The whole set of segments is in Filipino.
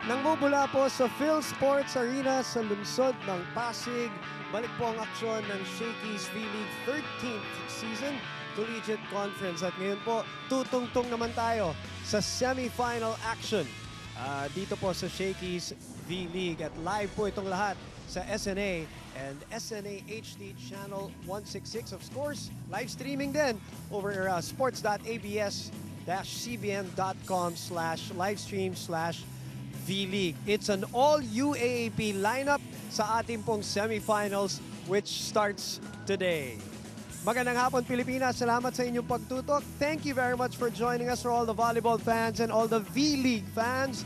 Nangmumula po sa Phil Sports Arena sa lungsod ng Pasig, balik po ang aksyon ng Shakey's V-League 13th season collegiate conference. At ngayon po, tutungtong naman tayo sa semi-final action dito po sa Shakey's V-League. At live po itong lahat sa SNA and SNA HD Channel 166 of course. Live streaming din over sports.abs-cbn.com/livestream/V-League. It's an all-UAAP lineup sa ating pong semifinals which starts today. Magandang hapon Pilipinas, salamat sa inyong pagtutok. Thank you very much for joining us, for all the volleyball fans and all the V-League fans.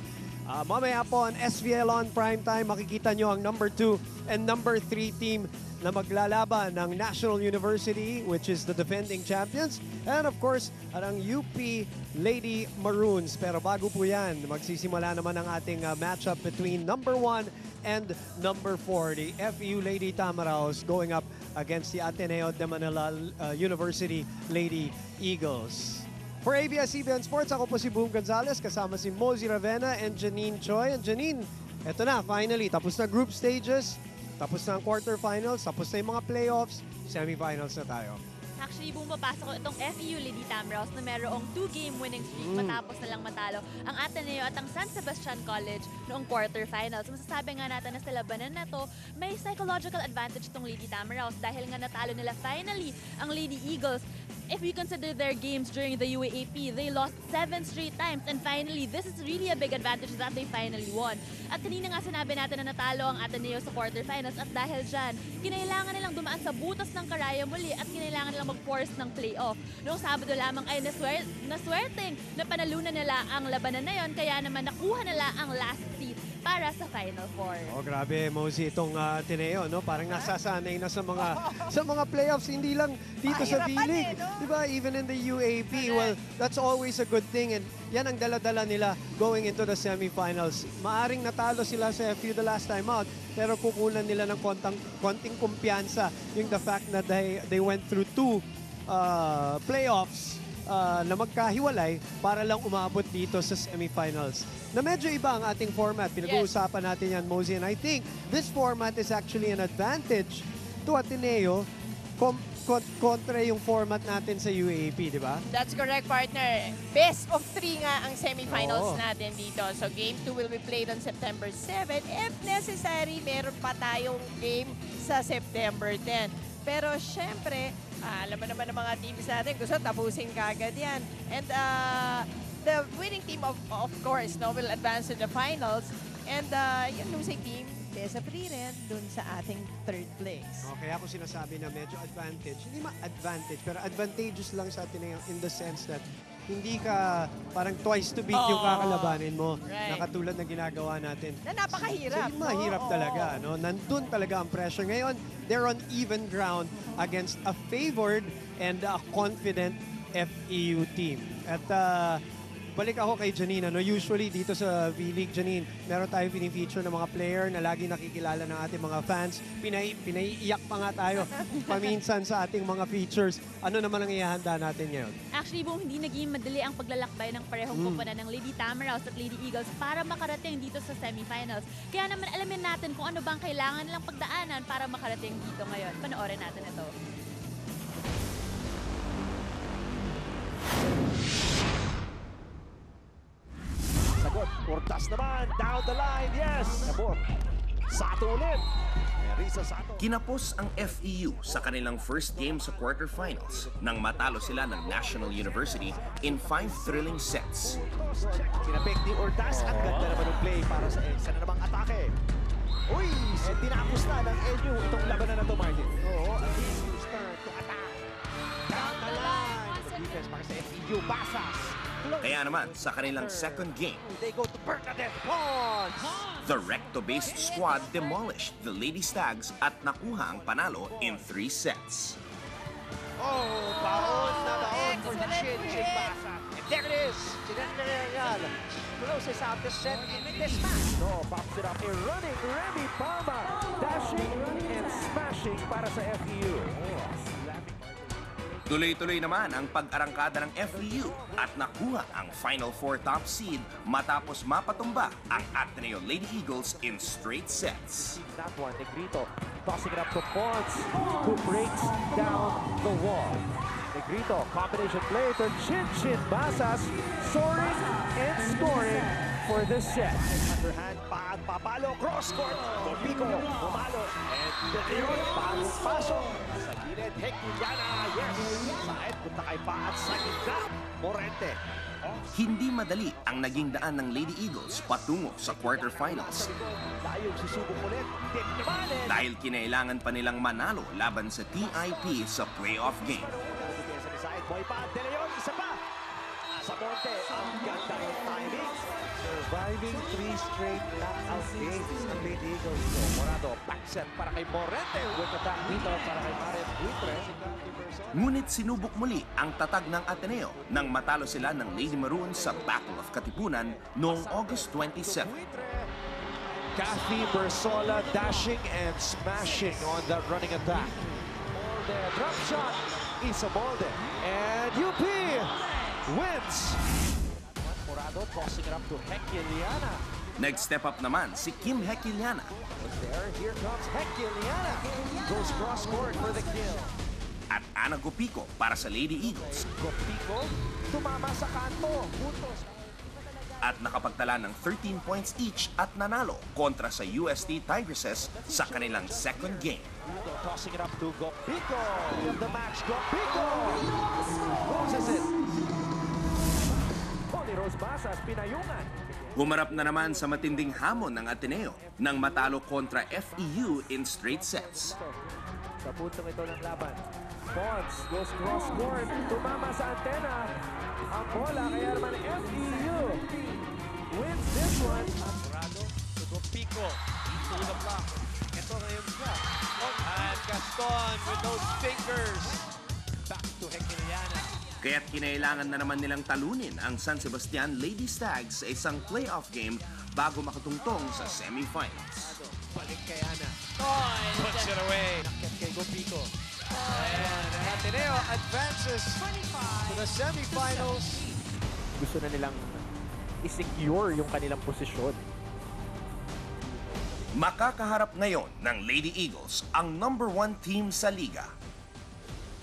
Mamaya po on SVL on Primetime, makikita nyo ang number 2 and number 3 team na maglalaban ng National University, which is the defending champions, and of course, ang UP Lady Maroons. Pero bago po yan, magsisimula naman ang ating matchup between number 1 and number 4, the FEU Lady Tamaraos going up against the Ateneo de Manila University Lady Eagles. For ABS-CBN Sports, ako po si Boom Gonzalez, kasama si Mosey Ravena and Janine Choi. And Janine, eto na, finally, tapos na group stages, tapos na ang quarterfinals, tapos na yung mga playoffs, semifinals na tayo. Actually, bumabasa ko itong FEU Lady Tamaraos na merong 2-game winning streak matapos na lang matalo ang Ateneo at ang San Sebastian College noong quarterfinals. Masasabi nga natin na sa labanan na to, may psychological advantage itong Lady Tamaraos dahil nga natalo nila finally ang Lady Eagles. If we consider their games during the UAAP, they lost 7 straight times. And finally, this is really a big advantage that they finally won. At kanina nga sinabi natin na natalo ang Ateneo sa quarterfinals. At dahil dyan, kinailangan nilang dumaan sa butas ng karaya muli at kinailangan nilang mag-force ng playoff. Noong Sabado lamang ay naswerteng na panalunan nila ang labanan na yon, kaya naman nakuha nila ang last seat para sa Final Four. Oh, grabe, Mosey, itong Ateneo, no? Parang nasasanay na sa mga playoffs, hindi lang dito sa V-League. Diba? Even in the UAP, well, that's always a good thing. And yan ang dala-dala nila going into the semifinals. Maaring natalo sila sa FEU the last time out, pero kukunan nila ng konting kumpiyansa yung the fact that they went through 2 playoffs na magkahiwalay para lang umabot dito sa semifinals. Na medyo iba ang ating format. Pinag-uusapan natin yan, Mosey. And I think this format is actually an advantage to Ateneo kontra yung format natin sa UAAP, di ba? That's correct, partner. Best of 3 nga ang semifinals natin dito. So Game 2 will be played on September 7. If necessary, meron pa tayong game sa September 10. Pero syempre, alam mo naman ng mga teams natin, gusto tapusin kagad yan. And the winning team, of course, will advance to the finals. And yung losing team, best of 3 rin dun sa ating 3rd place. Kaya ako sinasabi na medyo advantage. Hindi ma-advantage, pero advantageous lang sa atin in the sense that hindi ka parang twice to beat yung kakalabanin mo. Right. Na katulad na ginagawa natin. Na napakahirap. So, mahirap talaga. No? Nandun talaga ang pressure. Ngayon, they're on even ground against a favored and a confident FEU team. At balik ako kay Janine. Usually dito sa V-League, Janine, meron tayong pinifeature ng mga player na lagi nakikilala ng ating mga fans. Pinaiiyak pa nga tayo paminsan sa ating mga features. Ano naman ang ihahanda natin ngayon? Actually, Boom, hindi naging madali ang paglalakbay ng parehong koponan ng Lady Tamaraos at Lady Eagles para makarating dito sa semifinals. Kaya naman alamin natin kung ano bang kailangan nilang pagdaanan para makarating dito ngayon. Panoorin natin ito. Ortas naman, down the line, yes! Nabor, Sato ulit. Risa Sato. Kinapos ang FEU sa kanilang first game sa quarterfinals nang matalo sila ng National University in 5 thrilling sets. Kinapik ni Ortas, ang ganda naman ng play para sa EDSA na namang atake. Uy! Tinapos na ng EDU itong labanan na to, Martin. Oo, ang EDU's turn to attack. Down the line! Defense para sa FEU, Basas. Kaya naman, sa kanilang second game, They go to Bernadette Pons. the Recto-based squad demolished the Lady Stags at nakuha ang panalo in 3 sets. Oh, baon na baon for the chin Basas. And there it is. Sinandareal closes out the set in this match. No, pops it up here. Running Remy Palma. Dashing and smashing para sa FEU. Tuloy-tuloy naman ang pag-arangkada ng FEU at nakuha ang Final Four top seed matapos mapatumba ang Ateneo Lady Eagles in straight sets. That one, Negrito tossing it up to Pons, who breaks down the wall. Negrito, combination play to Chin Basas, soaring and scoring for the set. Underhand, papalo, cross court, Pico, pumalo, and De Leon, bagong pasok. Sa gilid, Hekiliana, yes. Side, punta kay Paat sa gitna, Morente. Hindi madali ang naging daan ng Lady Eagles patungo sa quarterfinals Layong susubok ulit, tip naman, and dahil kinailangan pa nilang manalo laban sa TIP sa playoff game. sa side, boy pa, De Leon, isa pa. Sa Monte, ang ganda ng timing. Surviving 3 straight knockout games ng Lady Eagles. So, Morado, back set para kay Morente. Good attack dito para kay Marian Buitre. Ngunit sinubok muli ang tatag ng Ateneo nang matalo sila ng Lady Maroon sa Battle of Katipunan noong August 27. Kathy Bersola dashing and smashing on that running attack. Molde, drop shot, Isa Molde. And UP wins. Morado tossing it up to Hekiliana. Nag-step up naman si Kim Hekiliana But there, here comes Hekiliana. Goes cross court for the kill. at Ana Gopico para sa Lady Eagles Gopico, tumama sa kanto. Puntos. at nakapagtala ng 13 points each at nanalo kontra sa UST Tigresses sa kanilang second game. Tossing it up to Gopico. Of the match, Gopico. Loses it. Holy Rose Basas, pinayungan. Humarap na naman sa matinding hamon ng Ateneo nang matalo kontra FEU in straight sets. Sa puntong ito ng laban. Pons goes cross court. Tumama sa antena. Ang bola, kaya naman FEU wins this one. Morado to Gopico into the block. Ito ngayon siya. And Gaston with those fingers. Back to Hekiliana. Kaya't kinailangan na naman nilang talunin ang San Sebastian Lady Stags sa isang playoff game bago makatungtong sa semifinals. Balik kay Ana. Puts it away. Nakit kay Gopico. And Ateneo advances to the semifinals. Gusto na nilang i-secure yung kanilang posisyon. Makakaharap ngayon ng Lady Eagles ang number 1 team sa liga,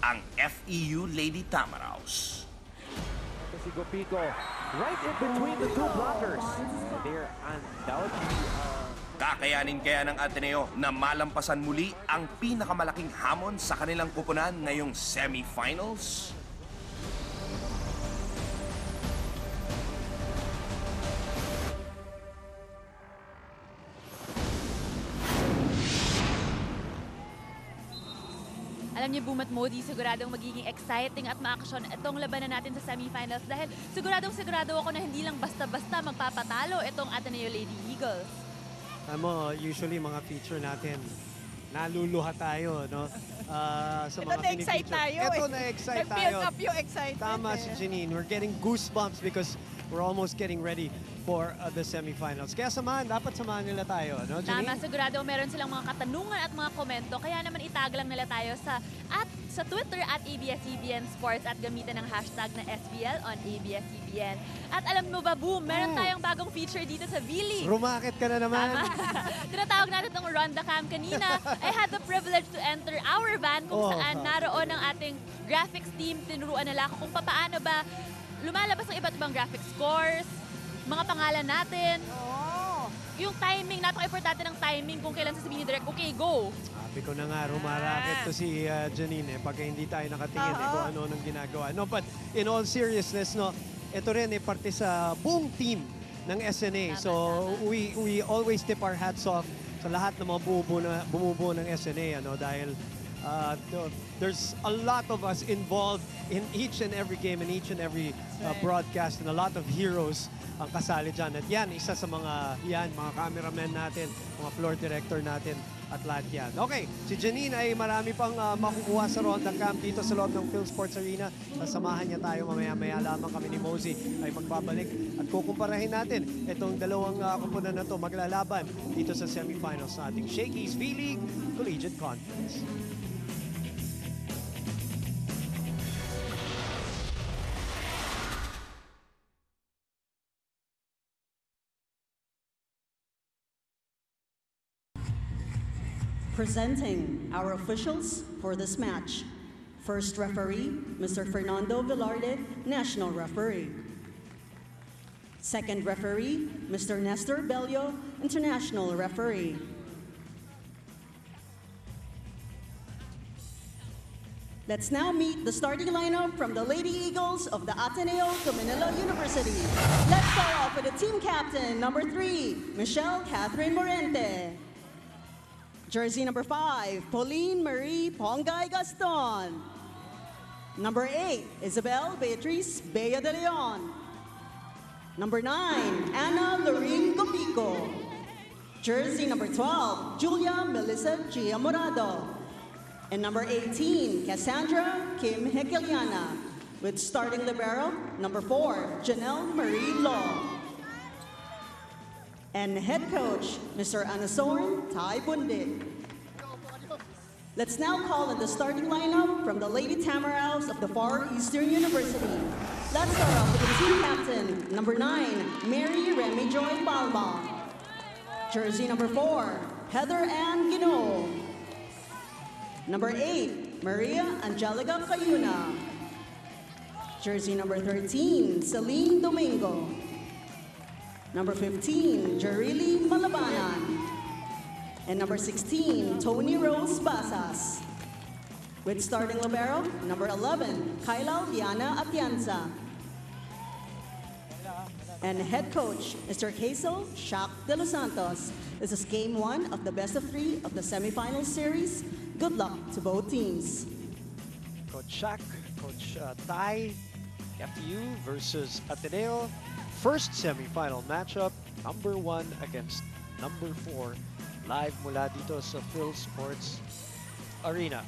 ang FEU Lady Tamaraws. Ito si Gopico, right in between the two blockers. They're undoubtedly Kakayanin kaya ng Ateneo na malampasan muli ang pinakamalaking hamon sa kanilang kupunan ngayong semifinals? Alam niyo, Boom at Modi, siguradong magiging exciting at maaksyon itong labanan natin sa semifinals dahil sigurado ako na hindi lang basta-basta magpapatalo itong Ateneo Lady Eagles. Usually mga feature natin, naluluha tayo, no? Sa Ito na-excite tayo Ito na-excite tayo. Nag-build up yung excitement. Tama si Janine. We're getting goosebumps because we're almost getting ready for the semifinals. Kaya dapat samahan nila tayo, no, Janine? Tama, sigurado meron silang mga katanungan at mga komento. Kaya naman itag lang nila tayo sa Twitter at ABS-CBN Sports at gamitan ng hashtag na SBL on ABS-CBN. At alam mo ba, Boom, meron tayong bagong feature dito sa Vili. Rumakit ka na naman. Tama. Tinatawag natin itong Ronda Cam kanina. I had the privilege to enter our van kung saan naroon ang ating graphics team. Tinuruan nila ako kung paano ba lumalabas ang iba't ibang graphics scores, mga pangalan natin. Yung timing, napaka-importante ng timing kung kailan sasabihin ni Direk, okay, go. Sabi ko na nga, rumarakit to si Janine pagka hindi tayo nakatingin kung ano nang ginagawa. No, but in all seriousness, no, ito rin parte sa buong team ng SNA. So we always tip our hats off sa lahat ng mga bumubuo ng SNA, dahil there's a lot of us involved in each and every game and each and every broadcast, and a lot of heroes ang kasali dyan. At yan, isa sa mga cameramen natin, mga floor director natin, at lahat yan. Okay, si Janine ay marami pang makukuha sa Ronda Camp dito sa loob ng PhilSports Arena. Sasamahan niya tayo mamaya-maya lamang kami ni Mosey ay magbabalik at kukumparahin natin itong dalawang kupunan na to maglalaban dito sa semifinals sa ating Shakey's V-League Collegiate Conference. Presenting our officials for this match. First referee, Mr. Fernando Velarde, National Referee. Second referee, Mr. Nestor Bello, International Referee. Let's now meet the starting lineup from the Lady Eagles of the Ateneo de Manila University. Let's start off with the team captain, number 3, Michelle Catherine Morente. Jersey number 5, Pauline Marie Pongay Gaston. Number 8, Isabel Beatriz Bea de Leon. Number 9, Anna Lorene Gopico. Jersey number 12, Julia Melissa Gia Morado. And number 18, Cassandra Kim Hekeliana. With starting libero, number 4, Janelle Marie Law. And head coach, Mr. Anasorn Tai Bundit. Let's now call in the starting lineup from the Lady Tamaraos of the Far Eastern University. Let's start off with the team captain, number 9, Mary Remy Joy Palma. Jersey number 4, Heather Ann Gino. Number 8, Maria Angelica Cayuna. Jersey number 13, Celine Domingo. Number 15, Jarili Malabanan. And number 16, Tony Rose Basas. With starting libero, number 11, Kyla Liana Atienza. And head coach, Mr. Hazel Shaq de los Santos. This is game 1 of the best of 3 of the semifinal series. Good luck to both teams. Coach Shaq, Coach Tai, FEU versus Ateneo. First semifinal matchup, number 1 against number 4. Live mula dito sa Phil Sports Arena.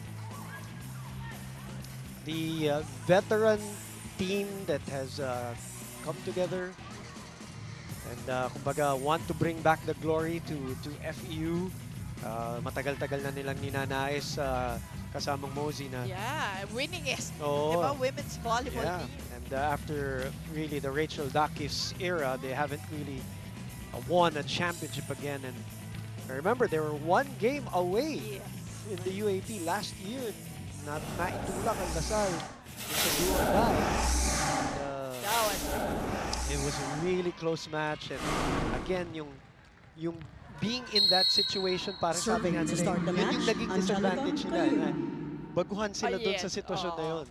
The veteran team that has come together and kumbaga want to bring back the glory to FEU. Matagal-tagal na nilang ninanais kasamang Mosey na. Yeah, winningest. Oo. Diba? Women's volleyball Yeah, team. and after really the Rachel Dakis era, they haven't really won a championship again. And I remember they were 1 game away Yes. in the UAP last year. Naitulak ang Lasal sa do or die. And, That was it was a really close match, and again yung being in that situation, parang sabi nga Serving to nila, start the yun match, yung naging Angelica disadvantage nila. Cayuna. Na baguhan sila Oh, doon yes. sa sitwasyon na Oo. yun.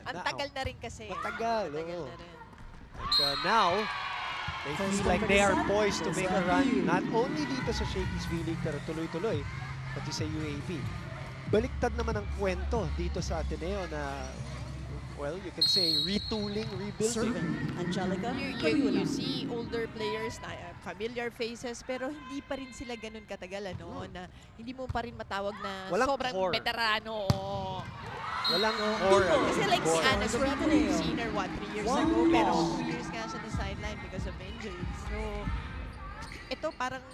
Ang Now- tagal na rin kasi. Matagal, Matagal oo. na rin. And now, they First feel one like for they the are set, poised to is make a FEU. run, not only dito sa Shakey's V-League, pero tuloy-tuloy, pati sa UAP. Baliktad naman ang kwento dito sa Ateneo na, well, you can say retooling, rebuilding. Serving, Angelica You Cayuna. see older players na familiar faces pero hindi pa rin sila ganun katagal ano na hindi mo pa rin matawag na Walang sobrang core. veterano. Walang core. Kasi like si core. Anna Scores for Gopico, Ateneo. we've seen her 3 years 1 ago pero loss. 2 years nga siya na sideline because of injuries. So ito parang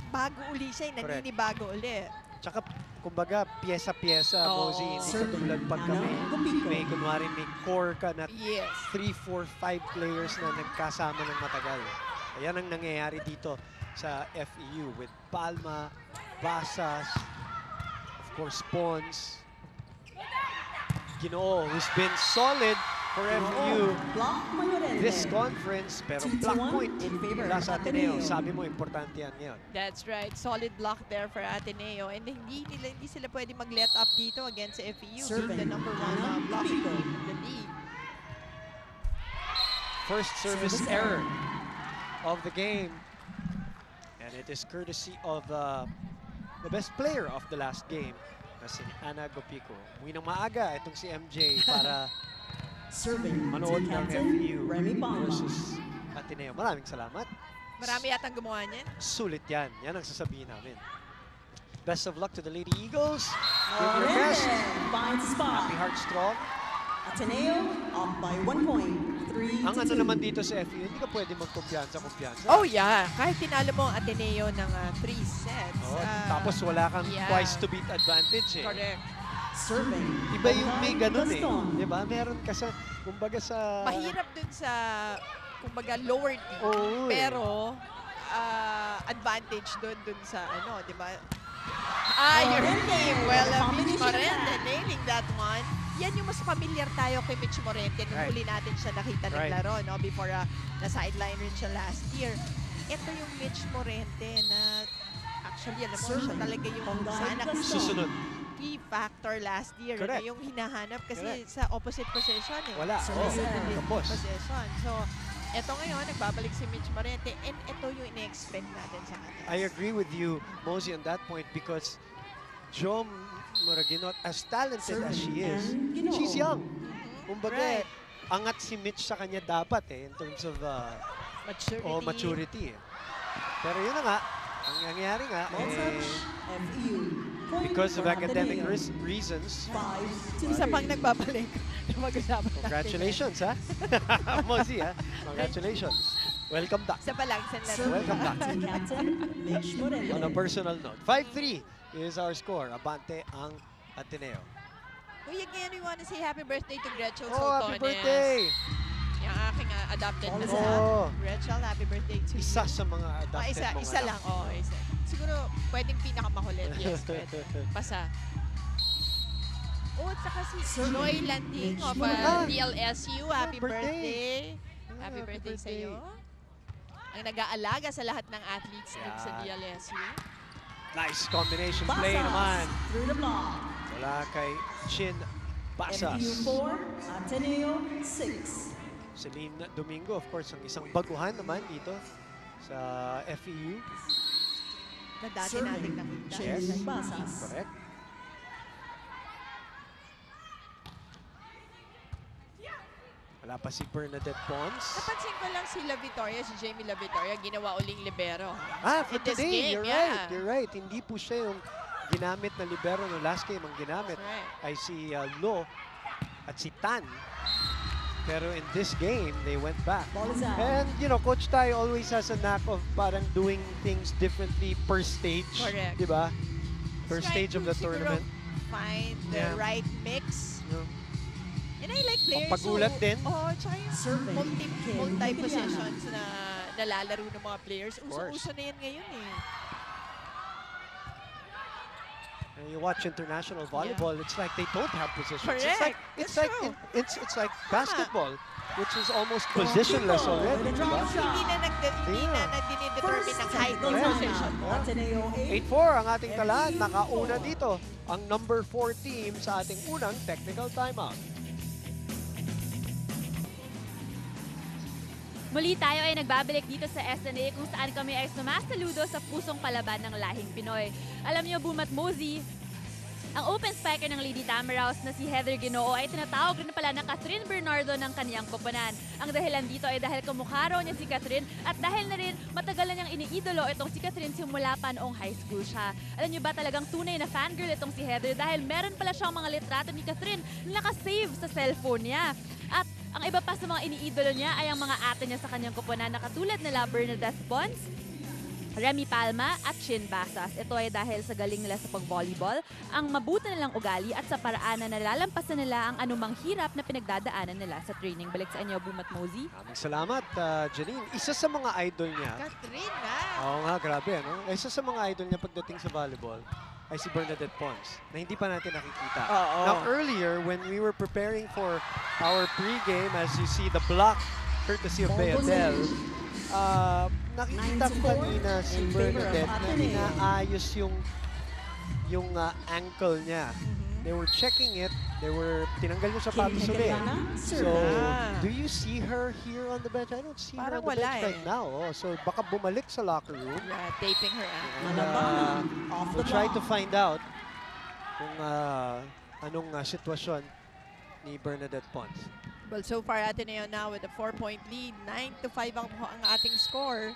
bago uli siya, Correct. naninibago uli. Tsaka, kumbaga, pyesa-pyesa, Oo. Mosey. Hindi Serving, katulad pag kami. Anna Gopico. May, kunwari, may core ka na Yes. 3, 4, 5 players na nagkasama ng matagal. Ayan ang nangyayari dito sa FEU with Palma, Basas, of course, Pons, Ginoo, who's been solid for FEU Block Mayorente. this conference, pero 2-1 black point in favor mula of sa Ateneo. Ateneo. Sabi mo, importante yan ngayon. That's right. Solid block there for Ateneo. And hindi sila pwede mag-let up dito against FEU. Serving, Being the number 1 Anna blocking Gopico. team in the league. First service Service error error. of the game. And it is courtesy of the best player of the last game, na si Anna Gopico. Uwi ng maaga itong si MJ para Serving, manood team ng captain, FEU Remy Palma. versus Ateneo. Maraming salamat. Marami yatang gumawa niyan. Sulit yan. Yan ang sasabihin namin. Best of luck to the Lady Eagles. Give your best. Morente finds spot. Happy Heart Strong. Ateneo up by 1 point. 3 Ang to ano 2. naman dito sa FEU, hindi ka pwede magkumpiyansa. Oh yeah, kahit tinalo mo ang Ateneo ng 3 sets. Oh, tapos wala kang yeah. twice to beat advantage eh. Correct. Serving. Iba yung may ganun eh. Gaston. Di ba? Meron ka sa, kumbaga sa... Mahirap dun sa, kumbaga, lower team. Oo eh. Pero, advantage dun sa, ano, di ba? Your team. Well, Mitch Combination Morente attack. nailing that one. Yan yung mas familiar tayo kay Mitch Morente nung Right. huli natin siya nakita Right. naglaro, no? Before na-sideline rin siya last year. Ito yung Mitch Morente na actually, alam mo, siya talaga yung sana Susunod. key factor last year. Correct. Ano, yung hinahanap kasi Correct. sa opposite possession. Eh. Wala. Sa Oh, utility tapos. possession. So, ito ngayon, nagbabalik si Mitch Morente and ito yung ine-expect natin sa kanya. I agree with you, Mosey, on that point because Jo Maraginot, as talented as she is, And Ginoo. she's young. Kumbaga, Right. angat si Mitch sa kanya dapat in terms of Maturity. maturity. Pero yun na nga, ang nangyari nga, Ball touch, FEU. Point because of for academic Ateneo. reasons, 5-2. Isa pang nagbabalik na mag-usapan natin. congratulations, ha? Mosey, ha? Congratulations. Welcome back. Isa pa lang, San Laro. Welcome back. Acting Captain Mitch Morente. On a personal note, 5-3 is our score. Abante ang Ateneo. Uy, again, we want to say happy birthday to Gretchen Oh, happy Soltones. birthday! Yung aking adopted na Oh. son. Gretchen, happy birthday to Isa you. sa mga adopted isa, mong isa anak. lang. Oh, isa. Siguro, pwedeng pinakamakulit. Yes, pwede. Pasa. Oh, at saka si Joy Landing of Ah. DLSU. Happy birthday. birthday. Happy birthday sa iyo. Ang nag-aalaga sa lahat ng athletes dito sa DLSU. Nice combination play Basas naman. through the block. Wala kay Chin Basas. FEU 4, Ateneo 6. Celine Domingo, of course, ang isang baguhan naman dito sa FEU. Na dati nating nakita. Yes. Chin Basas. Correct. Wala pa si Bernadette Pons. Napansin ko lang si La Victoria, si Jamie La Victoria, ginawa uling libero. Ah, for In this today, game, you're yeah. right. You're right. Hindi po siya yung ginamit na libero no last game. Ang ginamit That's right. ay si Lo at si Tan. Pero in this game, they went back. Ball is out. And, you know, Coach Tai always has a knack of parang doing things differently per stage. Correct. Di ba? Per Trying stage of to the siguro tournament. Find the Yeah. right mix. Yeah. And I like players Pampagulat din. Oh, tsaka yung Serving. multi-positions na nalalaro ng mga players. course. Uso-uso na yan ngayon eh. And you watch international volleyball, it's like they don't have positions. Correct. It's That's like true. it's like basketball, which is almost positionless already. With a Di ba? drop shot. Hindi na nagdinedetermine First ng height technical ng timeout. position mo. Ateneo 8. 8-4 ang ating talaan. Nakauna dito ang number 4 team sa ating unang technical timeout. Muli tayo ay nagbabalik dito sa SNA kung saan kami ay sumasaludo sa pusong palaban ng lahing Pinoy. Alam niyo, Boom at Mosey, ang open spiker ng Lady Tamaraws na si Heather Ginoo ay tinatawag rin pala na Catherine Bernardo ng kaniyang koponan. Ang dahilan dito ay dahil kamukha raw niya si Catherine at dahil na rin matagal na niyang iniidolo itong si Catherine simula pa noong high school siya. Alam niyo ba talagang tunay na fangirl itong si Heather dahil meron pala siyang mga litrato ni Catherine na nakasave sa cellphone niya. At ang iba pa sa mga iniidolo niya ay ang mga ate niya sa kanyang koponan na katulad nila Bernadette Pons, Remy Palma at Chin Basas. Ito ay dahil sa galing nila sa pag-volleyball, ang mabuti nilang ugali at sa paraan na nalalampasan nila ang anumang hirap na pinagdadaanan nila sa training. Balik sa inyo, Boom at Mosey. Maraming salamat, Janine. Isa sa mga idol niya. Catherine nga. Oo nga, grabe, no? Isa sa mga idol niya pagdating sa volleyball ay si Bernadette Pons, na hindi pa natin nakikita. Oo. Now, earlier, when we were preparing for our pregame, as you see the block, courtesy of Ball Beadel, position. nakita ko 9-4 kanina si in favor of Bernadette na Ateneo. inaayos yung ankle niya. They were checking it. Tinanggal yung sapatos Kim ulit. Hegeliana, So, Ah. do you see her here on the bench? I don't see her Parang on the wala bench right eh. now. Oh, so, baka bumalik sa locker room. Yeah, taping her ankle. And, Malabana, off the we'll try to block. find out kung anong sitwasyon ni Bernadette Pons. Well, so far, Ateneo now with a 4-point lead. 9-5 ang ating score.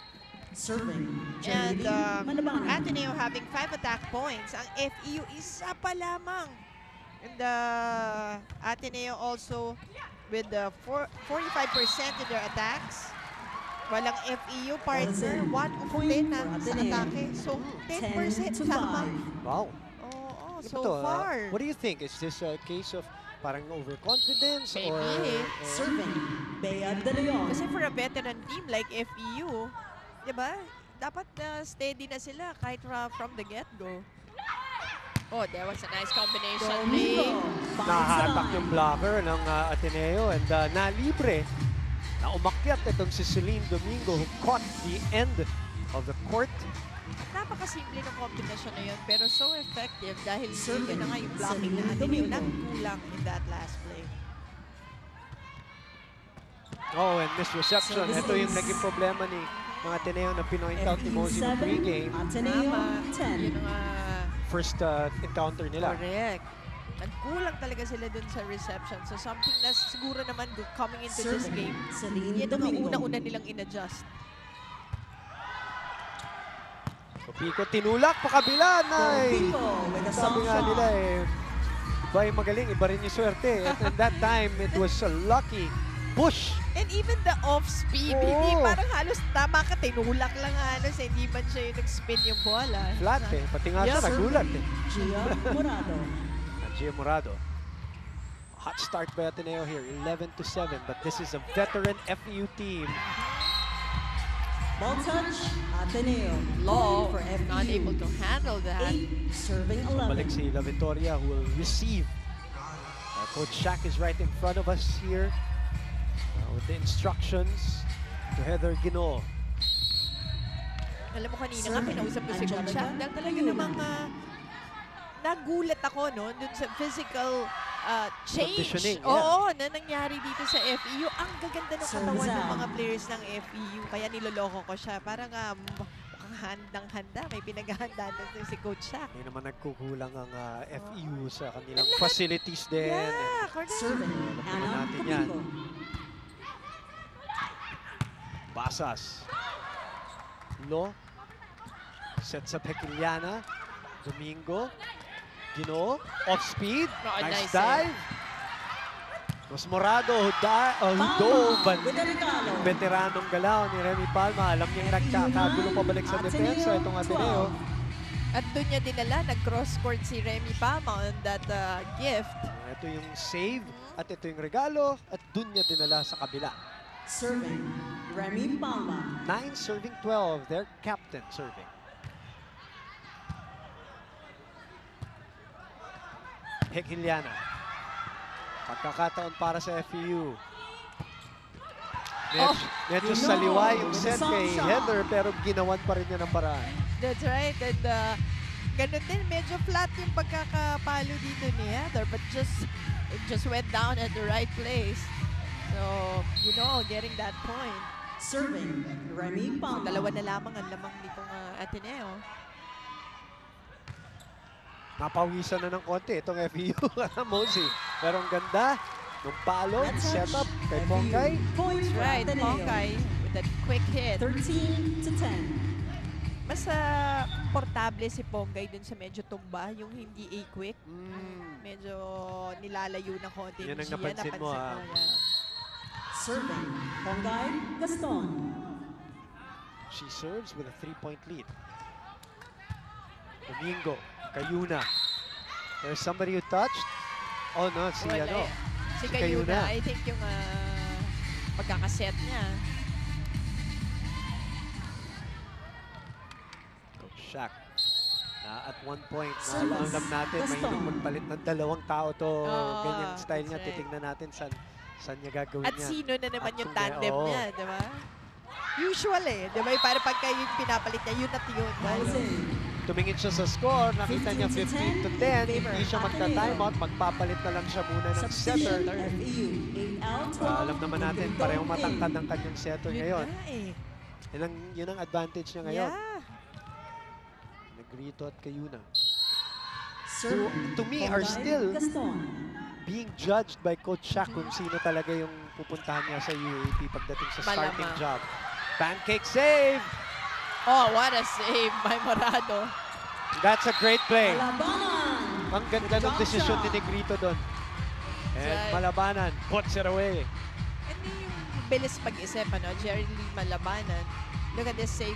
Serving. And Charity Manabana. Ateneo having 5 attack points. Ang FEU isa pa lamang. And Ateneo also with 45% in their attacks. Walang FEU partner. 1 of 10 na sa atake. So, 10% 10-5. lamang. Wow. Oo, Ano so to, far. what do you think? Is this a case of parang overconfidence Maybe. or Serving. Bea De Leon. Kasi for a veteran team like FEU, di ba? Dapat steady na sila kahit from the get-go. Oh, that was a nice combination. Domingo finds the Nahatak line. yung blocker ng Ateneo and nalibre na umakyat itong si Celine Domingo who caught the end of the court. Napakasimple ng kombinasyon na yun, pero so effective dahil Serving. yun na nga yung blocking na Celine Ateneo Domingo. nagkulang in that last play. Oh, and misreception. Services. Ito yung naging problema ni ng Ateneo na pinoint out ni Mosey ng 7, pregame. Ateneo Tama. 10. Yun ang First encounter nila. correct. Nagkulang talaga sila dun sa reception. So something na siguro naman coming into this Serving. game, Celine yan ang Domingo. una-una nilang in-adjust. So Pico tinulak pa kabila. Nay! Domingo with a Sabi soft nga nila shot. iba yung magaling, iba rin yung swerte. At that time, it was a lucky push. And even the off-speed, Oo. hindi parang halos tama ka, tinulak lang halos, hindi man siya yung nag-spin yung bola. Flat eh. Pati nga siya Yes. nagulat eh. Gia Morado. Gia Morado. Hot start by Ateneo here, 11-7. But this is a veteran FEU team. Ball touch, Ateneo. Law For not FEU. able to handle that. 8, serving Balik 11. si La Victoria who will receive. Coach Shaq is right in front of us here with the instructions to Heather Ginoo. Alam mo kanina nga, Serving. kinausap ko si Coach Angelica Shaq. Dahil talaga Ayun. namang nagulat ako no, dun sa physical change. Conditioning, yeah. Oo, na nangyari dito sa FEU. Ang gaganda ng katawan ng Serving. mga players ng FEU. Kaya niloloko ko siya. Parang mukhang handang-handa. May pinaghahanda na si Coach Shaq. Hindi naman nagkukulang ang FEU sa kanilang facilities din. Yeah, correct. Serving Anna natin yan. Domingo. Basas. Lo. Sets up Hekiliana. Domingo. Ginoo. Off speed. Oh, Nice nice dive. Mas Morado who dove. Palma with a regalo. Veteranong galaw ni Remy Palma. Alam niyang nagkakagulo pabalik sa depensa itong Ateneo. At doon niya dinala, nag-cross court si Remy Palma on that gift. Ito yung save at ito yung regalo at dun niya dinala sa kabila. Serving Remy Palma. 9 serving 12. Their captain serving. Hekiliana. Pagkakataon para sa FEU. Medyo Ginoo saliwa yung with a set soft kay shot. Heather pero ginawan pa rin niya ng paraan. That's right. And ganun din, medyo flat yung pagkakapalo dito ni Heather, but it just went down at the right place. So, getting that point. Serving Remy Palma. Dalawa na lamang ang lamang nitong Ateneo. Napawisan na ng konti itong FEU. Mosey. Pero ang ganda ng palo, set up kay Pongkay. Points for Right, Ateneo. Pongkay with that quick hit. 13-10. Mas portable si Pongkay dun sa medyo tumba, yung hindi A-quick. Medyo nilalayo na konti. Yan ang Gia, napansin mo, ha? ko, yeah. Serving Pongay Gaston. She serves with a 3-point lead. Domingo, Cayuna. There's somebody who touched. Oh no, si Wala ano. eh. Si Cayuna, I think yung pagkakaset niya. Coach Shaq. Na at one point, Service. alam natin, Gaston. mahilig magpalit ng dalawang tao to. Oo, Ganyan style niya. that's right. Titignan natin saan niya gagawin At niya. sino na naman At yung kung tandem oo. niya, di ba? Usual eh, di ba? Para pagka yung pinapalit niya, yun at yun. Tumingin siya sa score, nakita niya 15-10, hindi siya magta-timeout, magpapalit na lang siya muna ng setter. Substitution FEU 8 out 12. Alam naman natin, parehong matangkad ang kanyang setter Yun ngayon. nga eh. Yun ang advantage niya ngayon. Yeah. Negrito at Cayuna. Serving To me, are Pongay still Gaston. being judged by Coach Shaq kung sino talaga yung pupuntahan niya sa UAP pagdating sa starting Malamang. job. Pancake save! Oh, what a save by Morado. That's a great play. Malabanan. Ang ganda ng Drop desisyon shot. ni Negrito doon. And Right. Malabanan puts it away. And yung bilis pag-isip, Jerry Lee Malabanan. Look at this save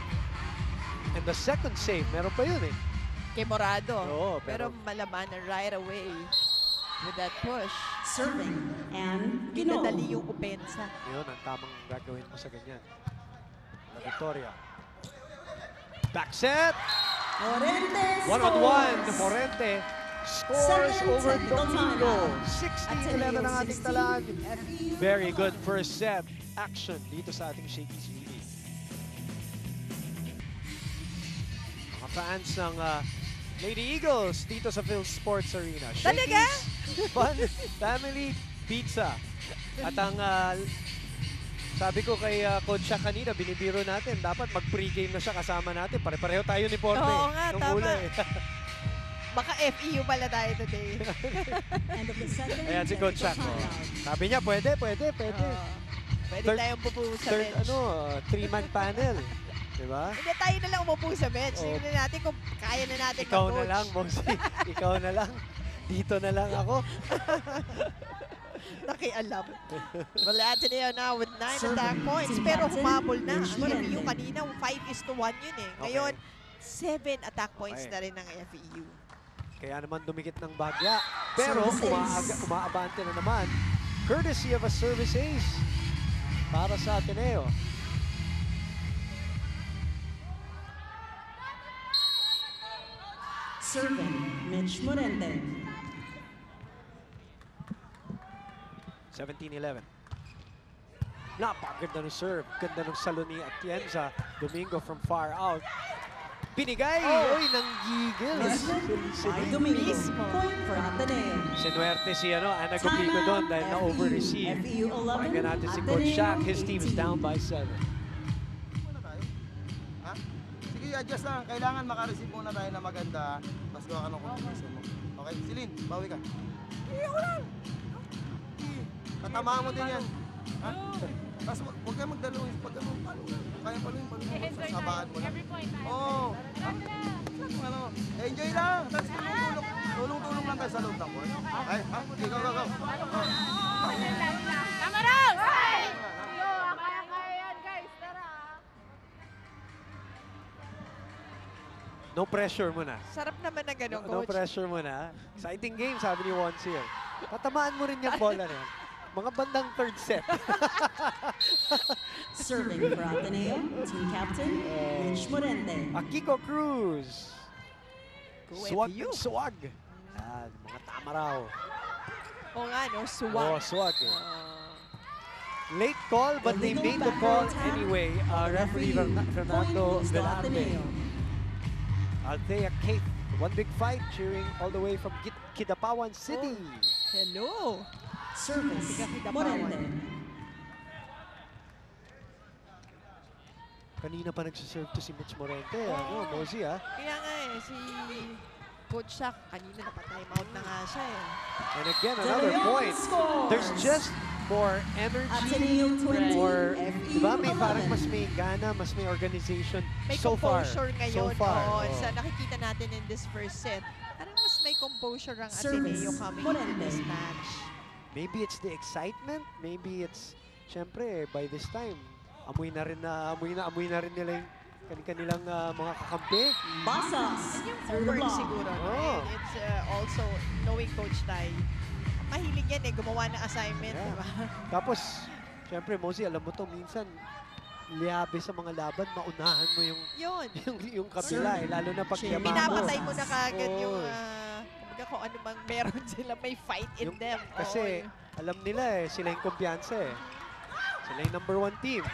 And the second save, meron pa yun eh. kay Morado. Oo, pero pero- Malabanan right away with that push. Serving and Ginoo. Pinadali yung opensa. Yun ang tamang gagawin mo sa ganyan. La Victoria. Back set! Morente One-on-one. scores. Morente scores Second over technical Domingo. timeout. 16-11 ang ating 16, talag. FEU. Very good first set action dito sa ating Shakey's League. Mga fans ng Lady Eagles dito sa Phil Sports Arena. Talaga? Shakey's Fun Family Pizza. At ang sabi ko kay Coach Shaq kanina, binibiro natin, dapat mag-pregame na siya kasama natin. Pare-pareho tayo ni Porte. Oo nga, nung tama. una eh. Baka FEU pala tayo today. End of the second Ayan si Coach Shaq. technical Oh. timeout. Sabi niya, pwede. Pwede Third- tayong pupo sa Third, bench. three-man panel. Diba? Hindi tayo na lang umupo sa bench. Oo. Tingnan natin kung kaya na natin Ikaw na mag-coach. lang, Mosi. Ikaw na lang. Dito na lang ako. Nakialam. Well, Ateneo now with 9 Serving attack points. team Pero captain, humabol na. Mitch Ang Morente. FEU kanina, 5-1 yun eh. Ngayon, 7 attack points Okay. na rin ng FEU. Kaya naman dumikit ng bagya. Pero Services. umaabante na naman. Courtesy of a service ace para sa Ateneo. Serving, Mitch Morente. 17-11. Napakaganda ng serve. Ganda ng salo ni Atienza. Domingo from far out. Binigay! Oy, ng Eagles. By Domingo. Mismo. Point for Ateneo. Sinuwerte si Ana Gopico doon dahil na-over-receive. FEU 11, Pakinggan natin si Coach Ateneo Shaq. His team is 18. down by 7. Muna tayo. Ha? Sige, adjust lang. Kailangan makareceive muna tayo na maganda. Tapos gawa ka ng competition mo. Okay, Celine, bawi ka. Hindi ako lang. Tatamaan mo din yan. Ha? Tapos huwag kayo magdalawin. Pag ano, kaya paluin. Sabaan mo lang. Oo. Ano, enjoy lang. Tapos tulong-tulong lang tayo sa loob ng court. Okay? Ha? Sige, go, go, go. No pressure muna. Sarap naman na gano'n, No coach. pressure muna. Exciting game, sabi ni Juan Seal. Tatamaan mo rin yung bola na yan. Mga bandang third set. Serving for Ateneo, team captain, Mitch Morente. Akiko Cruz. Go Swag FEU. ng swag. Yan, mga tama raw. Oo nga, no? Oh, Suwag. swag. Eh. Ah. Late call, but they made the call anyway. Referee Fernando Point goes to Velante. Ateneo. Althea Kate, one big fight, cheering all the way from Kidapawan City. Hello. Service, Tiga-Kidapawan. Morente. Kanina pa nagsiserve to si Mitch Morente. Ano, Mosi Kaya nga eh, si Coach Shaq, kanina napatime out na nga siya eh. And again, another De Leon point. scores. There's just more energy. Ateneo 20, Or, FEU diba, may parang 11. mas may gana, mas may organization May so far. composure ngayon. So far. Oo, oo. sa nakikita natin in this first set. Parang mas may composure ang Service, Ateneo coming Morente. into this match. Maybe it's the excitement, maybe it's, syempre, by this time, amoy na rin nila yung kanilang mga kakampi. Basas, Yung through the homework block. siguro. No? Oo. And it's also knowing Coach Tai. Mahilig yan eh, gumawa ng assignment, Yeah. diba? Tapos, syempre, Mosi, alam mo to, minsan, liabe sa mga laban, maunahan mo yung Yun. yung kabila, eh, lalo na pag Jimmy yaman mo. Pinapatay mo na kagad yung, Oo. kumbaga kung ano bang meron sila, may fight in Yung- them. Kasi, alam nila sila yung kumpiyansa Sila yung #1 team.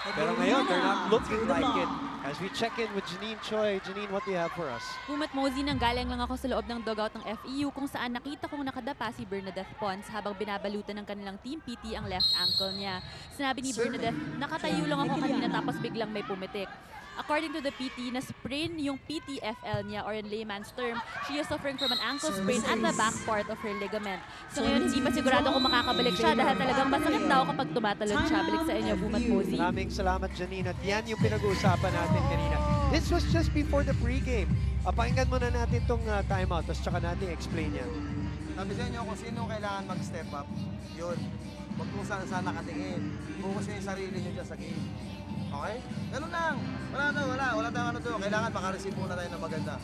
Pero ngayon, they're not looking like it. As we check in with Janine Choi. Janine, what do you have for us? Bumat Mozi, nang galing lang ako sa loob ng dugout ng FEU kung saan nakita kong nakadapa si Bernadette Pons habang binabalutan ng kanilang team PT ang left ankle niya. Sinabi ni Bernadette, nakatayo lang ako kanina tapos biglang may pumitik. According to the PT, na-sprain yung PTFL niya, or in layman's term, she is suffering from an ankle sprain at the back part of her ligament. So ngayon, hindi pa sigurado kung makakabalik siya dahil talagang masakit daw kapag tumatalon siya. Balik sa inyo, Bumat Mozi. Maraming salamat, Janine. At yan yung pinag-uusapan natin kanina. This was just before the pregame. Pakinggan muna natin itong timeout, tapos tsaka natin explain yan. Sabi sa inyo kung sino kailangan mag-step up, yun. Huwag kung saan nakatingin. Focus nyo yung sarili nyo dyan sa game. Okay? Ganun lang. Wala tayong ano to. Kailangan makareceive muna tayo ng maganda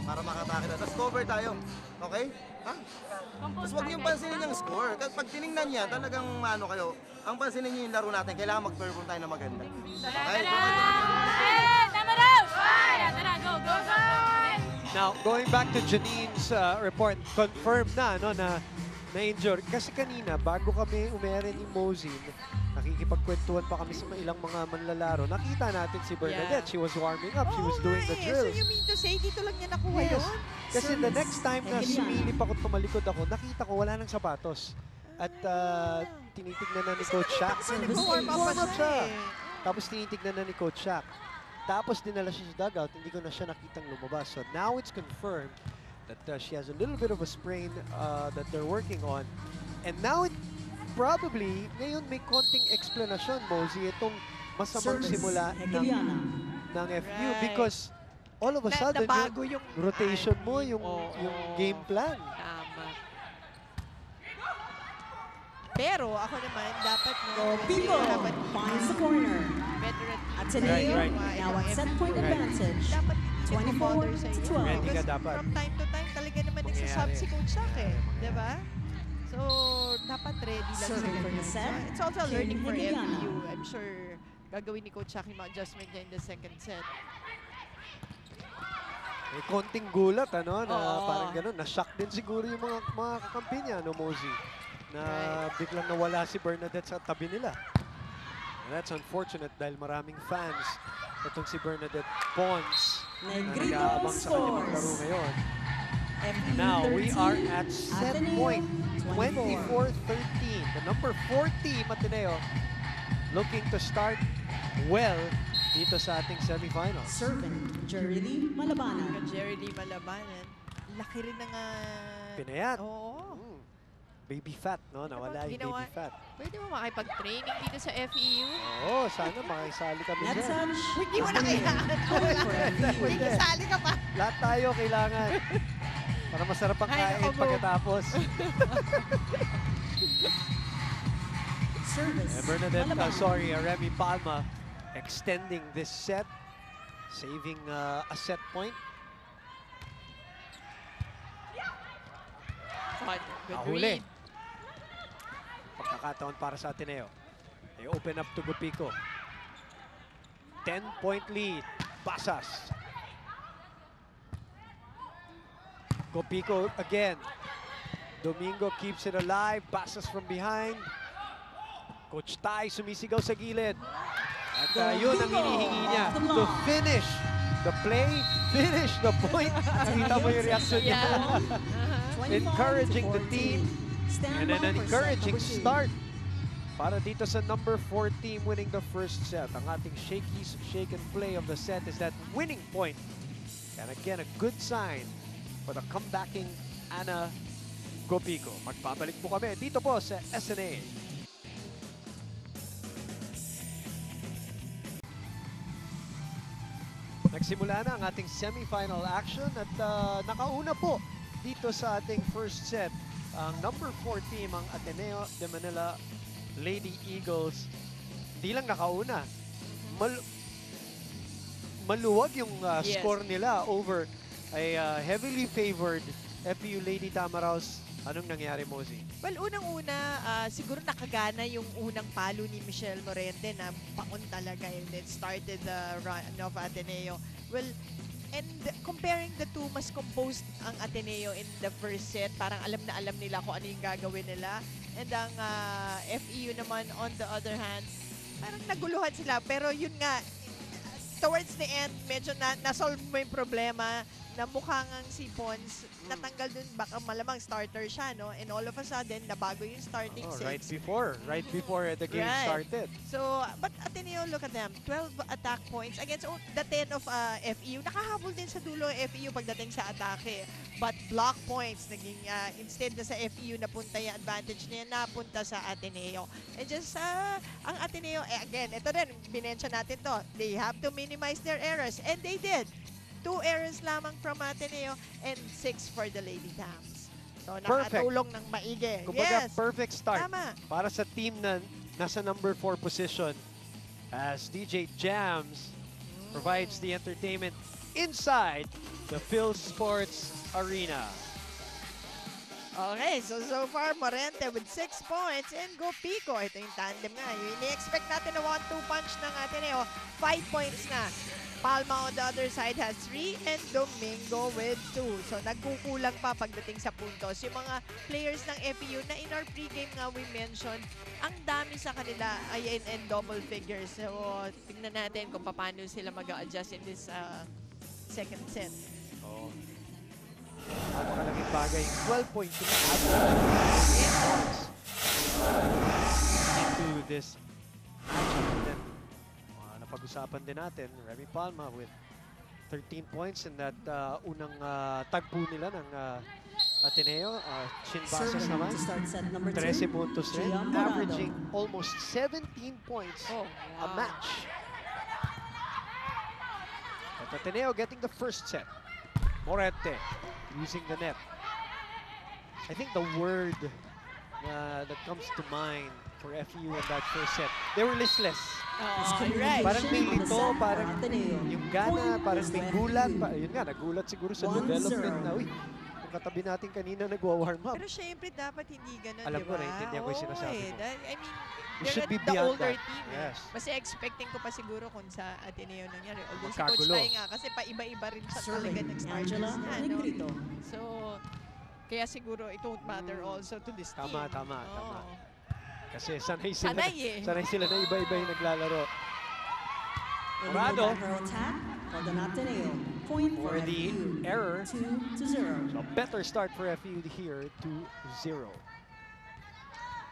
para makatake na. Tapos cover tayo. Okay? Ha? Tapos huwag niyong pansinin yung score. Kasi pag tinignan niya, talagang ano kayo, ang pansinin niyo yung laro natin, kailangan mag-perform tayo ng maganda. Okay? Now, going back to Janine's report, confirmed na, no, na na-injure. Kasi kanina, bago kami umere ni Mosey, nakikipagkwentuhan pa kami sa ilang mga manlalaro. Nakita natin si Bernadette. She was warming up. She was doing the drills. So you mean to say, dito lang niya nakuha Yes. yun? Kasi the next time na sumilip ako, tumalikod ako, nakita ko wala nang sapatos. At tinitignan na ni Coach Shaq. Nag-warm up Warm pa up siya siya. eh. Tapos tinitignan na ni Coach Shaq. Tapos dinala siya sa dugout, hindi ko na siya nakitang lumabas. So now it's confirmed that she has a little bit of a sprain that they're working on. And now it probably, ngayon may konting explanation, Mosey, itong masamang simula ng FU because all of a sudden, nabago yung rotation mo, yung game plan. Tama. Pero ako naman, dapat Pico finds the corner. veteran Ateneo Right. now at set point advantage. dapat 24 to 12. Ready ka Because dapat. from time to time talaga naman Mangyayari. nagsasub si Coach Shaq eh. Di ba? So, dapat ready lang Serving sila. for the set. It's also a learning for Higiliana. FU. I'm sure gagawin ni Coach Shaq yung mga adjustment niya in the second set. May konting gulat, ano, na Oo. parang gano'n. Na-shock din siguro yung mga kakampi niya, no, Mosey, na biglang nawala si Bernadette sa tabi nila. And that's unfortunate dahil maraming fans itong si Bernadette Pons na Negrito nag-aabang sa kanyang maglaro scores. ngayon. FU Now, we 13, are at set Ateneo point, 24. 24-13. The number 4 team, Ateneo, looking to start well dito sa ating semifinals. Serving Jerry Lee Malabanan. Jerry Lee Malabanan. Laki rin ng... Pinayat. Oo. Baby fat, no? Nawala yung Ginawa- baby fat. Pwede mo makipag-training dito sa FEU? Oo, sana makisali kami Net dyan. touch. Hindi mo na kailangan. Hindi kasali ka pa. Lahat tayo kailangan. Para masarap ang Ay, kain naku, Mo. pagkatapos. Service. Bernadette, Malabanan. Remy Palma extending this set, saving a set point. Good Nahuli. read. Pagkakataon para sa Ateneo. They open up to Gupico. 10-point lead. Basas. Gupico again. Domingo keeps it alive. Basas from behind. Coach Tai sumisigaw sa gilid. At yun ang hinihingi niya. To finish the play, finish the point. Kita mo yung reaction niya. Encouraging the team. And then an encouraging start para dito sa number 4 team winning the first set. Ang ating shake and play of the set is that winning point. And again, a good sign for the comebacking Ana Gupico. Magbabalik po kami dito po sa SNA. Nagsimula na ang ating semifinal action at nakauna po dito sa ating first set. Ang number 4 team, ang Ateneo de Manila Lady Eagles, hindi lang nakauna. Maluwag yung Yes. score nila over a heavily favored FPU Lady Tamaraos. Anong nangyari, Mosey? Well, unang-una, siguro nakagana yung unang palo ni Michelle Morente na paon talaga and it started the run of Ateneo. Well, and comparing the two, mas composed ang Ateneo in the first set. Parang alam na alam nila kung ano yung gagawin nila. And ang FEU naman, on the other hand, parang naguluhan sila. Pero yun nga, towards the end, medyo na-solve mo yung problema na mukhang ang si Pons, natanggal dun, baka malamang starter siya, no? And all of a sudden, nabago yung starting Right six. before the game Right. started. So, but Ateneo, look at them. 12 attack points against the 10 of FEU. Nakahabol din sa dulo FEU pagdating sa atake. But block points, naging instead na sa FEU napunta yung advantage niya, napunta sa Ateneo. And just, ang Ateneo, again, ito rin, binensya natin to. They have to minimize their errors. And they did. 2 errors lamang from Ateneo and 6 for the Lady Tams. So, Perfect. nakatulong ng maigi. Kumbaga, Yes. perfect start Tama. para sa team na nasa number 4 position as DJ Jams provides the entertainment inside the Phil Sports Arena. Okay, so far, Morente with 6 points and Gupico. Ito yung tandem nga. Yung ini-expect natin na 1-2 punch ng Ateneo, 5 points na. Palma on the other side has 3 and Domingo with 2. So nagkukulang pa pagdating sa puntos. Yung mga players ng FEU na in our pregame nga we mentioned, ang dami sa kanila ay in double figures. So tingnan natin kung paano sila mag-adjust in this second set. Oo. Napakalaking bagay. 12.2 into this matchup. And then, napag-usapan din natin, Remy Palma with 13 points in that unang tagpo nila ng Ateneo. Chin Basas Serving naman, to start set number 2. 13 puntos rin, Gian Morado. averaging almost 17 points a match. At Ateneo getting the first set. Morente using the net. I think the word that comes to mind for FEU in that first set, they were listless. Right. Parang may on the lito, set for parang Ateneo. yung gana, Point parang is may left gulat. you. Yun nga, nagulat siguro sa 1-0. development na, uy, yung katabi natin kanina nagwa-warm up. Pero syempre dapat hindi ganun, Alam di ko, ba? naiintindihan ko yung sinasabi mo. I mean, We should be the beyond older that. team. Yes. Kasi expecting ko pa siguro kung sa Ateneo nangyari. Although si Magkagulo. Coach Tai nga, kasi pa-iba-iba rin siya talaga Serving nag-start Angela niya, no? Negrito. So, kaya siguro it won't matter also to this team. Tama, tama. Kasi sanay Sanay sila na iba-iba yung naglalaro. Illegal Morado. backer attack for the Ateneo. Point for For the FEU. error. 2-0. So better start for FEU here, 2-0.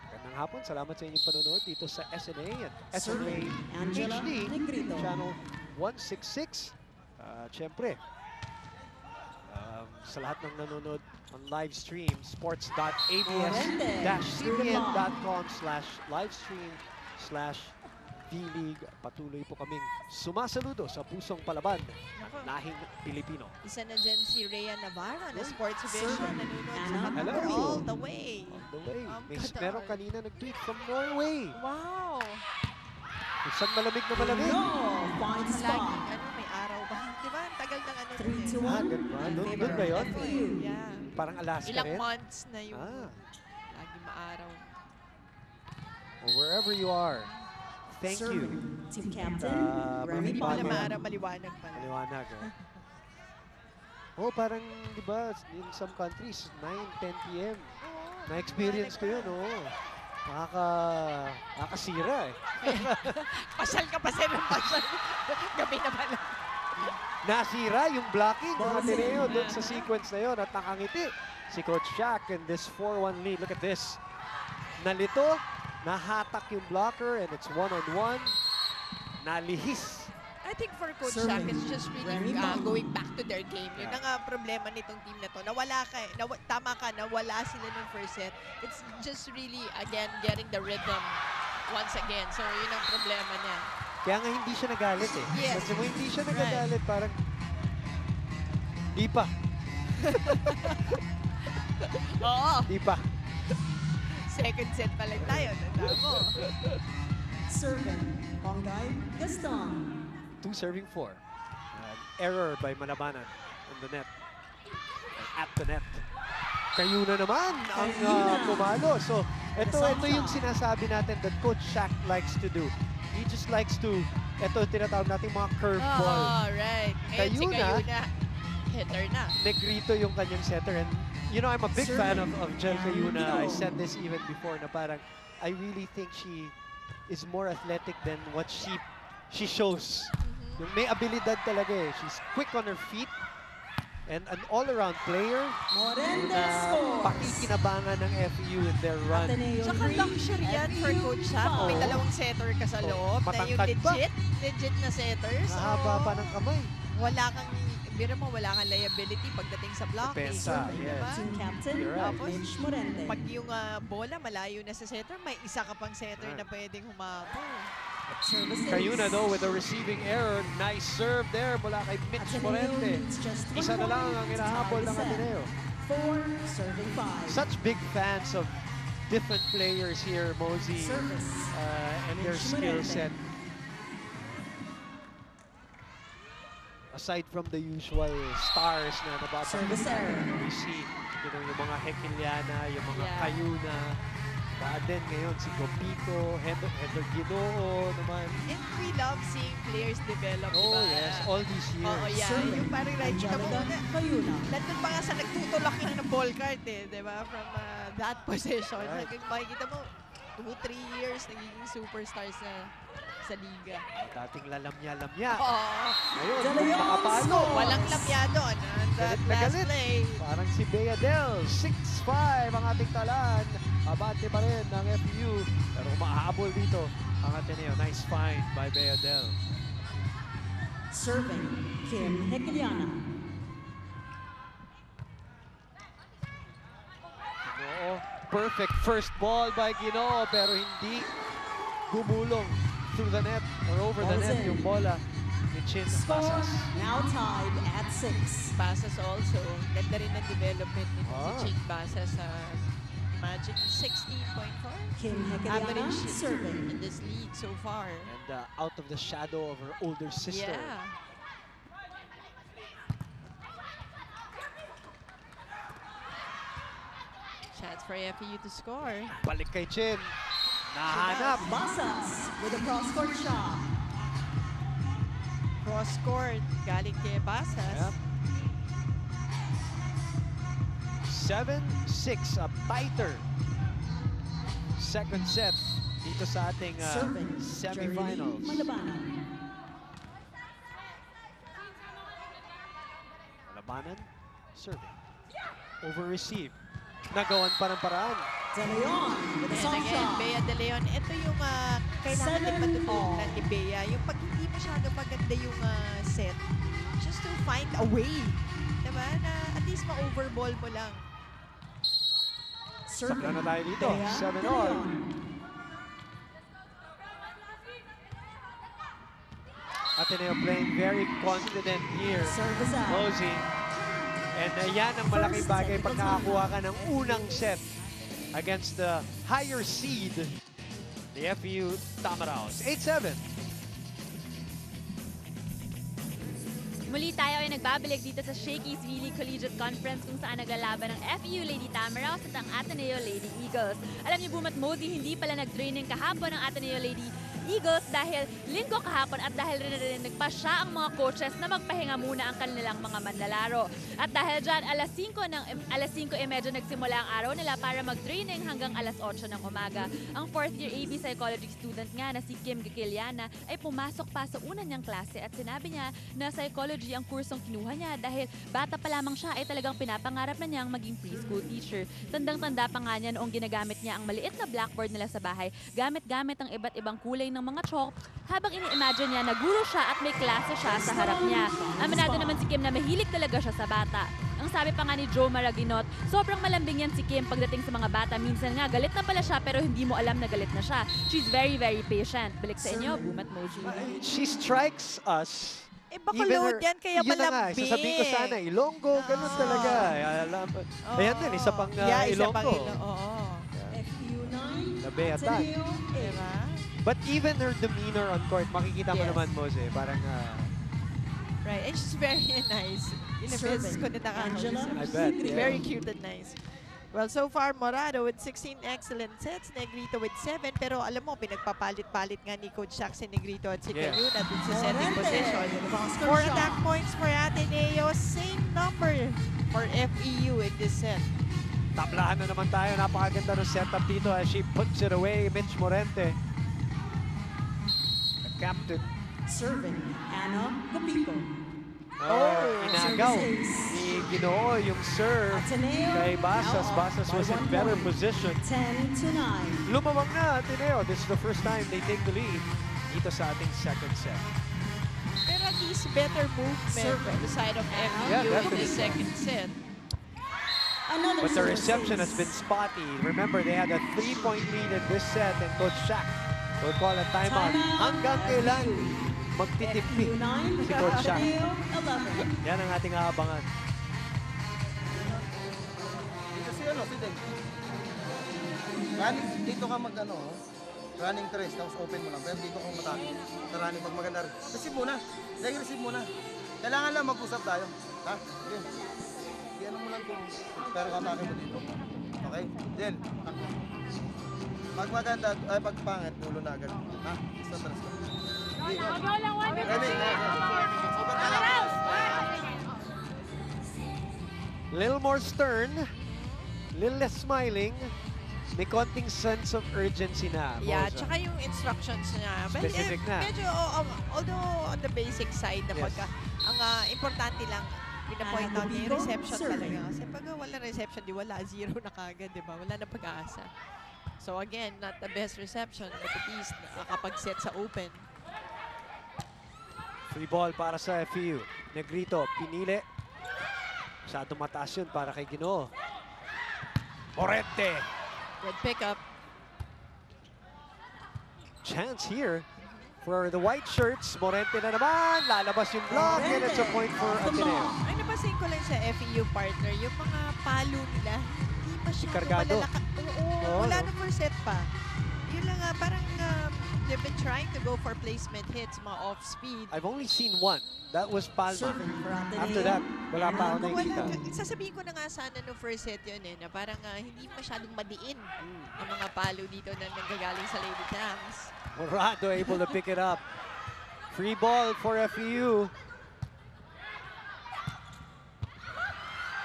Magandang hapon, salamat sa inyong panonood dito sa SNA at SNA Serving Angela HD, Negrito. channel 166. Siyempre, sa lahat ng nanonood on live stream, sports.abs-cbn.com/livestream/D-League. Patuloy po kaming sumasaludo sa pusong palaban ng lahing Pilipino. Isa na dyan si Rhea Navarro na Sports Vision. Serving Nanonood Anna sa Qatar Hello. all the way. On the way, may Qatar. meron kanina nag-tweet from Norway. Wow! Isang malamig na malamig. No, find Laging, spot. may araw ba? Di ba? Ang tagal ng 3-1. Ganun ba? Doon ba yun? FEU. Yeah. Parang Alaska Ilang rin? months na yung lagi maaraw. Or wherever you are, thank you. Serving Team Captain Remy Hindi pala Palma. Palma. maaraw, maliwanag pala. Maliwanag, oh, parang, di ba, in some countries, 9, 10 p.m. Na-experience ko yun, Nakakasira, Pasal ka pa sir ng pasal. Gabi na pala. Nasira yung blocking ng Ateneo doon sa sequence na yun at nakangiti si Coach Jack in this 4-1 lead. Look at this. Nalito, nahatak yung blocker and it's one-on-one. Nalihis. I think for Coach Serving Jack, it's just really Remy Palma. going back to their game. Yun Yeah. ang problema nitong team na to. Tama ka, nawala sila ng first set. It's just really, again, getting the rhythm once again. So, yun ang problema niya. Kaya nga hindi siya nagalit eh. Yes. Kasi kung hindi siya nagagalit, parang di pa. Oo, Di pa. second set pa lang tayo. Tanda mo. Serving Hongay Gaston. 2 serving 4. Error by Malabanan on the net. At the net. Kayo na naman ang pumalo. So, ito yung sinasabi natin that Coach Shaq likes to do. He just likes to, ito tinatawag natin mga curveball. Oh, right. Ngayon si Kayuna. Kayuna, hitter na. Negrito yung kanyang setter. And, you know, I'm a big fan of Jel Cayuna. I said this even before na parang, I really think she is more athletic than what she shows. Yung may abilidad talaga eh. She's quick on her feet. And an all-around player Morente na scores. pakikinabangan ng FEU in their run. Ateneo Tsaka 3, luxury yan for FEU Coach Shaq. May 5. dalawang setter ka sa loob na yung Matangkad pa. legit na setters. Mahaba pa ng kamay. Wala kang, biro mo, wala kang liability pagdating sa blocking. Depensa, Di yes. ba? Team Captain You're right. Mitch Morente. Pag yung bola malayo na sa setter, may isa ka pang setter na pwedeng humabol. Services. Kayuna though with a receiving error. Nice serve there mula kay Mitch Ateneo Morente. needs just 1 Isa na lang point ang to hinahabol tie the ng set. Ateneo. 4 serving 5. Such big fans of different players here, Mosey, Service. and their Mitch skill Morente. set. Aside from the usual stars na Service nababanggit, error. we see, you know, yung mga Hekiliana, yung mga Yeah. Kayuna, Bad din ngayon si Copico, Heather Ginoo naman. And we love seeing players develop, Oh diba? yes, all these years. Oo, yeah. Serving. Yung parang like, kita mo, Angelica Cayuna. nandun pa nga sa nagtutulak lang ng ball cart eh, di ba? From that position. Right. Hanggang makikita mo, 2-3 years, nagiging superstars sa liga. Dating lalamya-lamya. Oo. Ngayon, De Leon makapalo. scores. Walang lamya doon. And that Galit na last galit. play. Parang si Bea Del, 6'5 ang ating talan. Abante pa rin ng FEU. Pero umahabol dito ang Ateneo. Nice find by Bea Del. Serving, Kim Hekiliana. Ginoo, perfect first ball by Ginoo pero hindi gumulong through the net or over the Ball is net in. yung bola ni Chin Score Basas. now tied at 6. Basas also. Ganda rin ang development nito Ah. si Chick Basas sa Magic 16.4. Kim Hekiliana Average serving. in this league so far. And out of the shadow of her older sister. Yeah. Chance for FEU to score. Balik kay Chin. Nahanap. Basas with a cross-court shot. Cross court galing kay Basas. Yep. 7-6, a tighter second set dito sa ating Serving, Jeremy semifinals. Malabanan. Labanan, serving. Over receive. Nagawan pa ng paraan. De Leon with a And soft again, shot. Bea De Leon, ito yung kailangan din 7-all. matutunan ni Bea. Yung pag hindi masyado maganda yung set, just to find a way. Diba? Na at least ma-overball mo lang. Serving, Sakla na tayo dito. Bea 7 De all. Leon. Ateneo playing very confident here. Service out. Mosey. And yan ang malaking First bagay pag technical nakakuha ka ng unang set against the higher seed, the FEU Tamaraos. 8-7. Muli tayo ay nagbabalik dito sa Shakey's Really Collegiate Conference kung saan naglalaban ng FEU Lady Tamaraos at ang Ateneo Lady Eagles. Alam niyo Bumat Modi, hindi pala nag-training kahapon ng Ateneo Lady Eagles dahil linggo kahapon at dahil rin nagpa siya ang mga coaches na magpahinga muna ang kanilang mga manlalaro. At dahil dyan, alas 5:30 nagsimula ang araw nila para mag-training hanggang alas 8 ng umaga. Ang 4th year AB Psychology student nga na si Kim Gikiliana ay pumasok pa sa una niyang klase at sinabi niya na psychology ang kursong kinuha niya dahil bata pa lamang siya ay talagang pinapangarap na niyang maging preschool teacher. Tandang-tanda pa nga niya noong ginagamit niya ang maliit na blackboard nila sa bahay, gamit-gamit ang iba't ibang kulay ng mga chalk habang ini-imagine niya na guro siya at may klase siya sa harap niya. Aminado naman si Kim na mahilig talaga siya sa bata. Ang sabi pa nga ni Joe Maraginot, sobrang malambing yan si Kim pagdating sa mga bata. Minsan nga galit na pala siya pero hindi mo alam na galit na siya. She's very, very patient. Balik sa inyo, Bumat Moji. She strikes us. Eh, Bacolod yan, kaya yun na nga, malambing. sasabihin ko sana, Ilonggo, ganun Ah. talaga. Ayan din, isa pang isa pang Ilonggo. Oo. FEU 9, The Bea Tan. Ateneo 8. Diba? But even her demeanor on court, makikita mo Yes. naman, Mose, parang Right, and she's very nice. Ilang beses ko na Angela. I bet, yeah. Very cute and nice. Well, so far, Morado with 16 excellent sets, Negrito with 7, pero alam mo, pinagpapalit-palit nga ni Coach Jackson Negrito at si Yes. Cayuna dun sa setting Morente position. with a cross-court 4 shot. attack points for Ateneo, same number for FEU in this set. tablahan na naman tayo. Napakaganda ng setup dito as she puts it away, Mitch Morente. The captain. Serving, Anna Copico. Inagaw Services. ni Ginoo yung serve Ateneo kay Basas. now Basas by was in 1 better point. position. 10-9. Lumawang na Ateneo. This is the first time they take the lead dito sa ating second set. Pero at least better movement Serving. on the side of FEU Yeah, in the definitely. second set. Another But the service reception has ace. been spotty. Remember, they had a 3-point lead in this set and Coach Shaq will call a timeout. Timeout. Hanggang kailan FEU magtitipid 9, si Coach Shaq. Ateneo 11. Yan ang ating aabangan. Kasi si Deng. Running, dito ka running trace, tapos open mo lang. Pero dito ka matake. Sa running, pag maganda rin. Receive muna. Dahil receive muna. Kailangan lang mag-usap tayo. Ha? Yun. Iyan mo lang kung pero atake mo dito. Okay? Jel, takbo. Pag maganda, ay pag pangit, dulo na agad. Ha? Basta talas ka. Sige, go. Ready? Super ka lang. Little more stern, little less smiling. May konting sense of urgency na. Yeah, Moza. tsaka yung instructions niya. Well, Specific na. Medyo, although on the basic side na Yes. pagka, ang importante lang, pinapoint out niya yung reception talaga. Kasi pag wala reception, di wala, zero na kagad, di ba? Wala na pag-aasa. So again, not the best reception, but at least nakakapag-set sa open. Free ball para sa FEU. Negrito, pinili. Masyadong mataas yun para kay Ginoo. Morente. Good pickup. Chance here for the white shirts. Morente na naman. Lalabas yung block. And it's a point for Ateneo. Ay, napasin ko lang sa FEU partner, yung mga palo nila, hindi masyadong Kargado. malalaka. Oo, wala na full set pa. Yun lang nga, parang they've been trying to go for placement hits, mga off-speed. I've only seen one. That was Palma. Serving for Ateneo. After that, wala pa ako Kung nakikita. sasabihin ko na nga sana no first set yun na parang hindi masyadong madiin ang mga palo dito na nanggagaling sa Lady Tams. Morado able to pick it up. Free ball for FEU.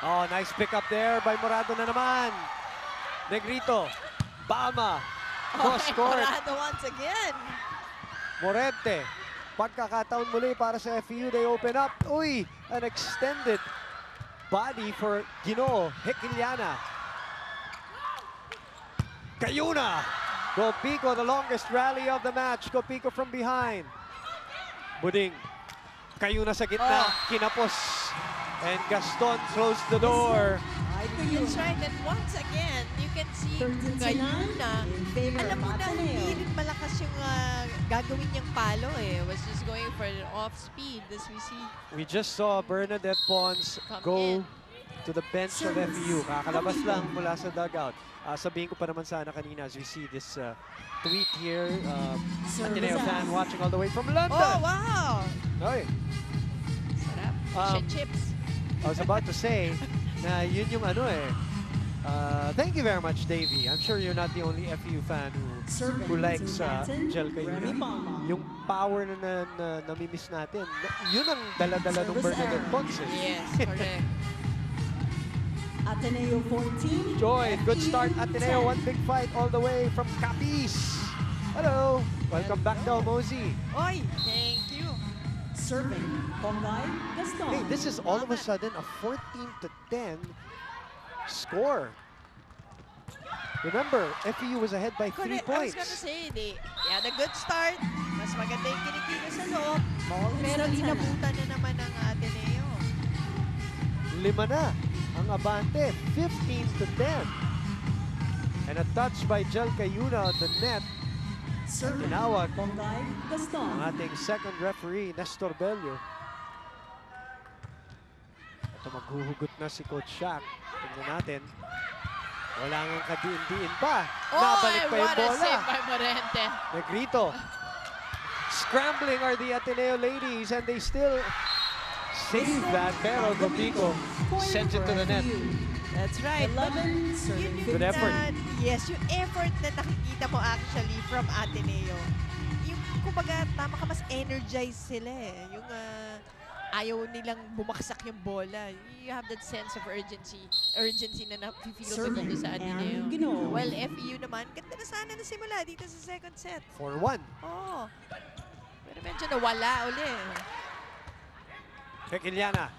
Oh, nice pick up there by Morado na naman. Negrito. Bama. Cross court. Morado once again. Morente. Pagkakataon muli para sa FEU. They open up. Uy, an extended body for Ginoo. Hekiliana. Cayuna. Copico, the longest rally of the match. Copico from behind. Buding. Cayuna sa gitna. Kinapos. And Gaston closed the door. That's right. And once again, you can see 13-9 Cayuna. in favor Alam of mo na hindi Ateneo. rin malakas yung gagawin niyang palo eh. Was just going for off-speed as we see. We just saw Bernadette Pons Come go in. to the bench of FEU. Kakalabas lang mula sa dugout. Sabihin ko pa naman sana kanina as we see this tweet here. Ateneo fan watching all the way from London. Oh, wow! Oy, Sarap. Fish and chips. I was about to say na yun yung ano eh. Thank you very much, Davey. I'm sure you're not the only FEU fan who likes Jel Cayuna. Yung power na namimiss natin, yun ang dala-dala ng Bernadette Pons. Yes, correct. Ateneo 14. Joy, good start Ateneo. One big fight all the way from Capiz. Hello. Welcome back to Mozy. Oy, thank you. Serving Bongay Gaston. Hey, this is all of a sudden a 14-10 score. Remember, FEU was ahead by 3 Correct. I was points. gonna say, they had a good start. Mas maganda yung kinikita sa loob. Pero Santana. inabutan na naman ng Ateneo. 5 na ang abante, 15-10. And a touch by Jel Cayuna on the net. Serving Tinawag Bongay Gaston. ang ating second referee, Nestor Bello. Ito maghuhugot na si Coach Shaq. Tingnan natin. Wala nga kadiin-diin pa. Nabalik pa yung what a bola. save by Morente. Negrito. Scrambling are the Ateneo ladies and they still save that. Pero Gopico sends it to the net. That's right. But 11 serving Good effort. Yes, yung effort na nakikita mo actually from Ateneo. Yung, kumbaga, tama ka, mas energized sila eh. Yung ayaw nilang bumaksak yung bola. You have that sense of urgency na na-feel ko Serving dito sa Ateneo. and Ginoo. Well, FEU naman, ganda na sana na simula dito sa second set. 4-1. Oo. Pero medyo nawala uli. Hekiliana.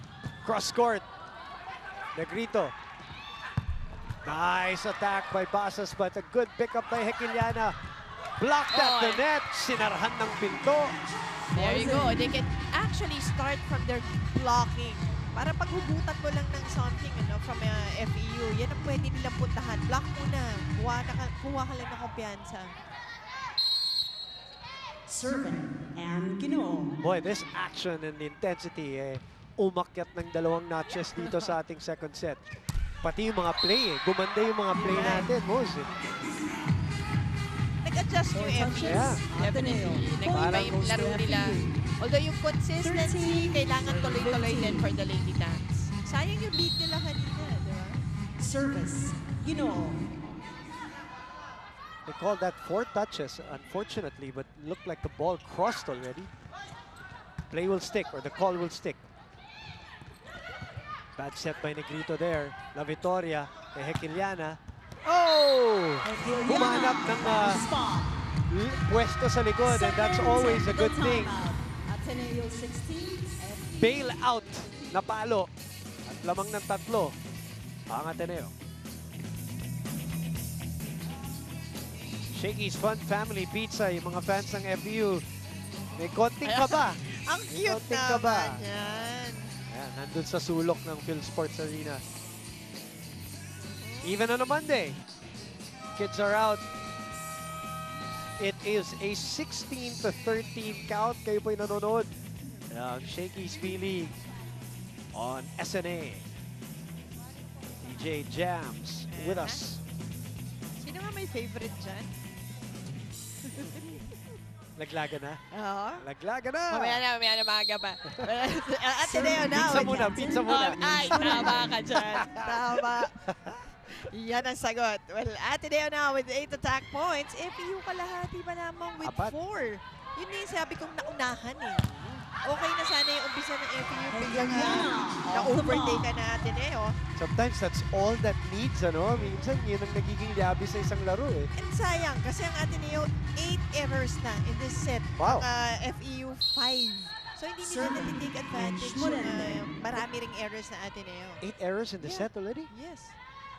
Cross court. Negrito. Nice attack by Basas, but a good pickup by Hekiliana. Blocked at the net. Sinarhan ng pinto. There you go. They can actually start from their blocking. Para paghugutan mo lang ng something from FEU, yan ang pwede nilang puntahan. Block muna. Kuha ka lang ng kumpiyansa. Serving and Ginoo. Boy, this action and the intensity, umakyat ng 2 notches dito sa ating second set. Pati yung mga play, gumanda yung mga play natin, Moz. Nag-adjust yung FEU. Yeah. Definitely. Nag-iba yung laro nila. Although yung consistency, kailangan tuloy-tuloy din for the Lady Dance. Sayang yung lead nila kanina, di ba? Service Ginoo. They called that 4 touches, unfortunately, but looked like the ball crossed already. Play will stick, or the call will stick. Bad set by Negrito there. La Victoria kay Hekiliana. Oh! Humanap ng pwesto sa likod, and that's always a good thing. Ateneo 16. Bail out na palo. At lamang ng 3 ang Ateneo. Shakey's Fun Family Pizza, yung mga fans ng FEU. May konting kaba. Ang May cute konting kaba. naman yan. Ayan, nandun sa sulok ng PhilSports Arena. Even on a Monday, kids are out. It is a 16-13 count. Kayo po'y nanonood ng Shakey's V-League on SNA. DJ Jams with us. Sino nga may favorite dyan? Laglaga na? Oo. Laglaga na! Mamaya na maaga pa. Ateneo na. Pizza muna, pizza muna. Ay, tama ka dyan. Tama. Yan ang sagot. Well, Ateneo now with 8 attack points. FEU kalahati pa naman with 4. Yun na yung sabi kong naunahan eh. Okay na sana yung umpisa ng FEU. Biglang na-overtake ka na Ateneo. Sometimes that's all that needs, ano? Minsan yun ang nagiging liabi sa isang laro eh. And sayang, kasi ang Ateneo, 8 errors na in this set. Wow. FEU 5. So hindi nila nati-take advantage yung marami ring errors na Ateneo. 8 errors in the set already? Yes.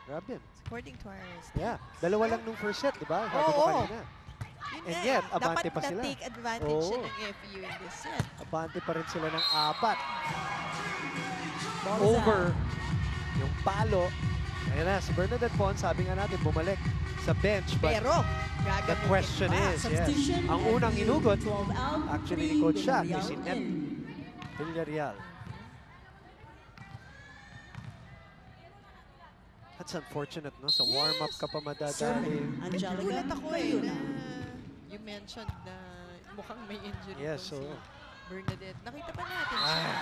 Grabe. According to our Yeah. Dalawa lang nung first set, di ba? Sabi ko Oo. kanina. Yun And nga, yet, abante dapat pa sila. na-take advantage Oo. ng FEU in this set. Abante pa rin sila ng 4. Over yung palo. Ayan na, si Bernadette Pon, sabi nga natin, bumalik sa bench. But Pero, the gagamitin question pa. is, yes, ang unang inugot, actually ni Coach Shaq, is si Net Villarreal. That's unfortunate, no? Sa warm-up ka pa madadali. Nagulat ako eh na you mentioned na mukhang may injury Yes, si oo. Bernadette. Nakita ba natin siya?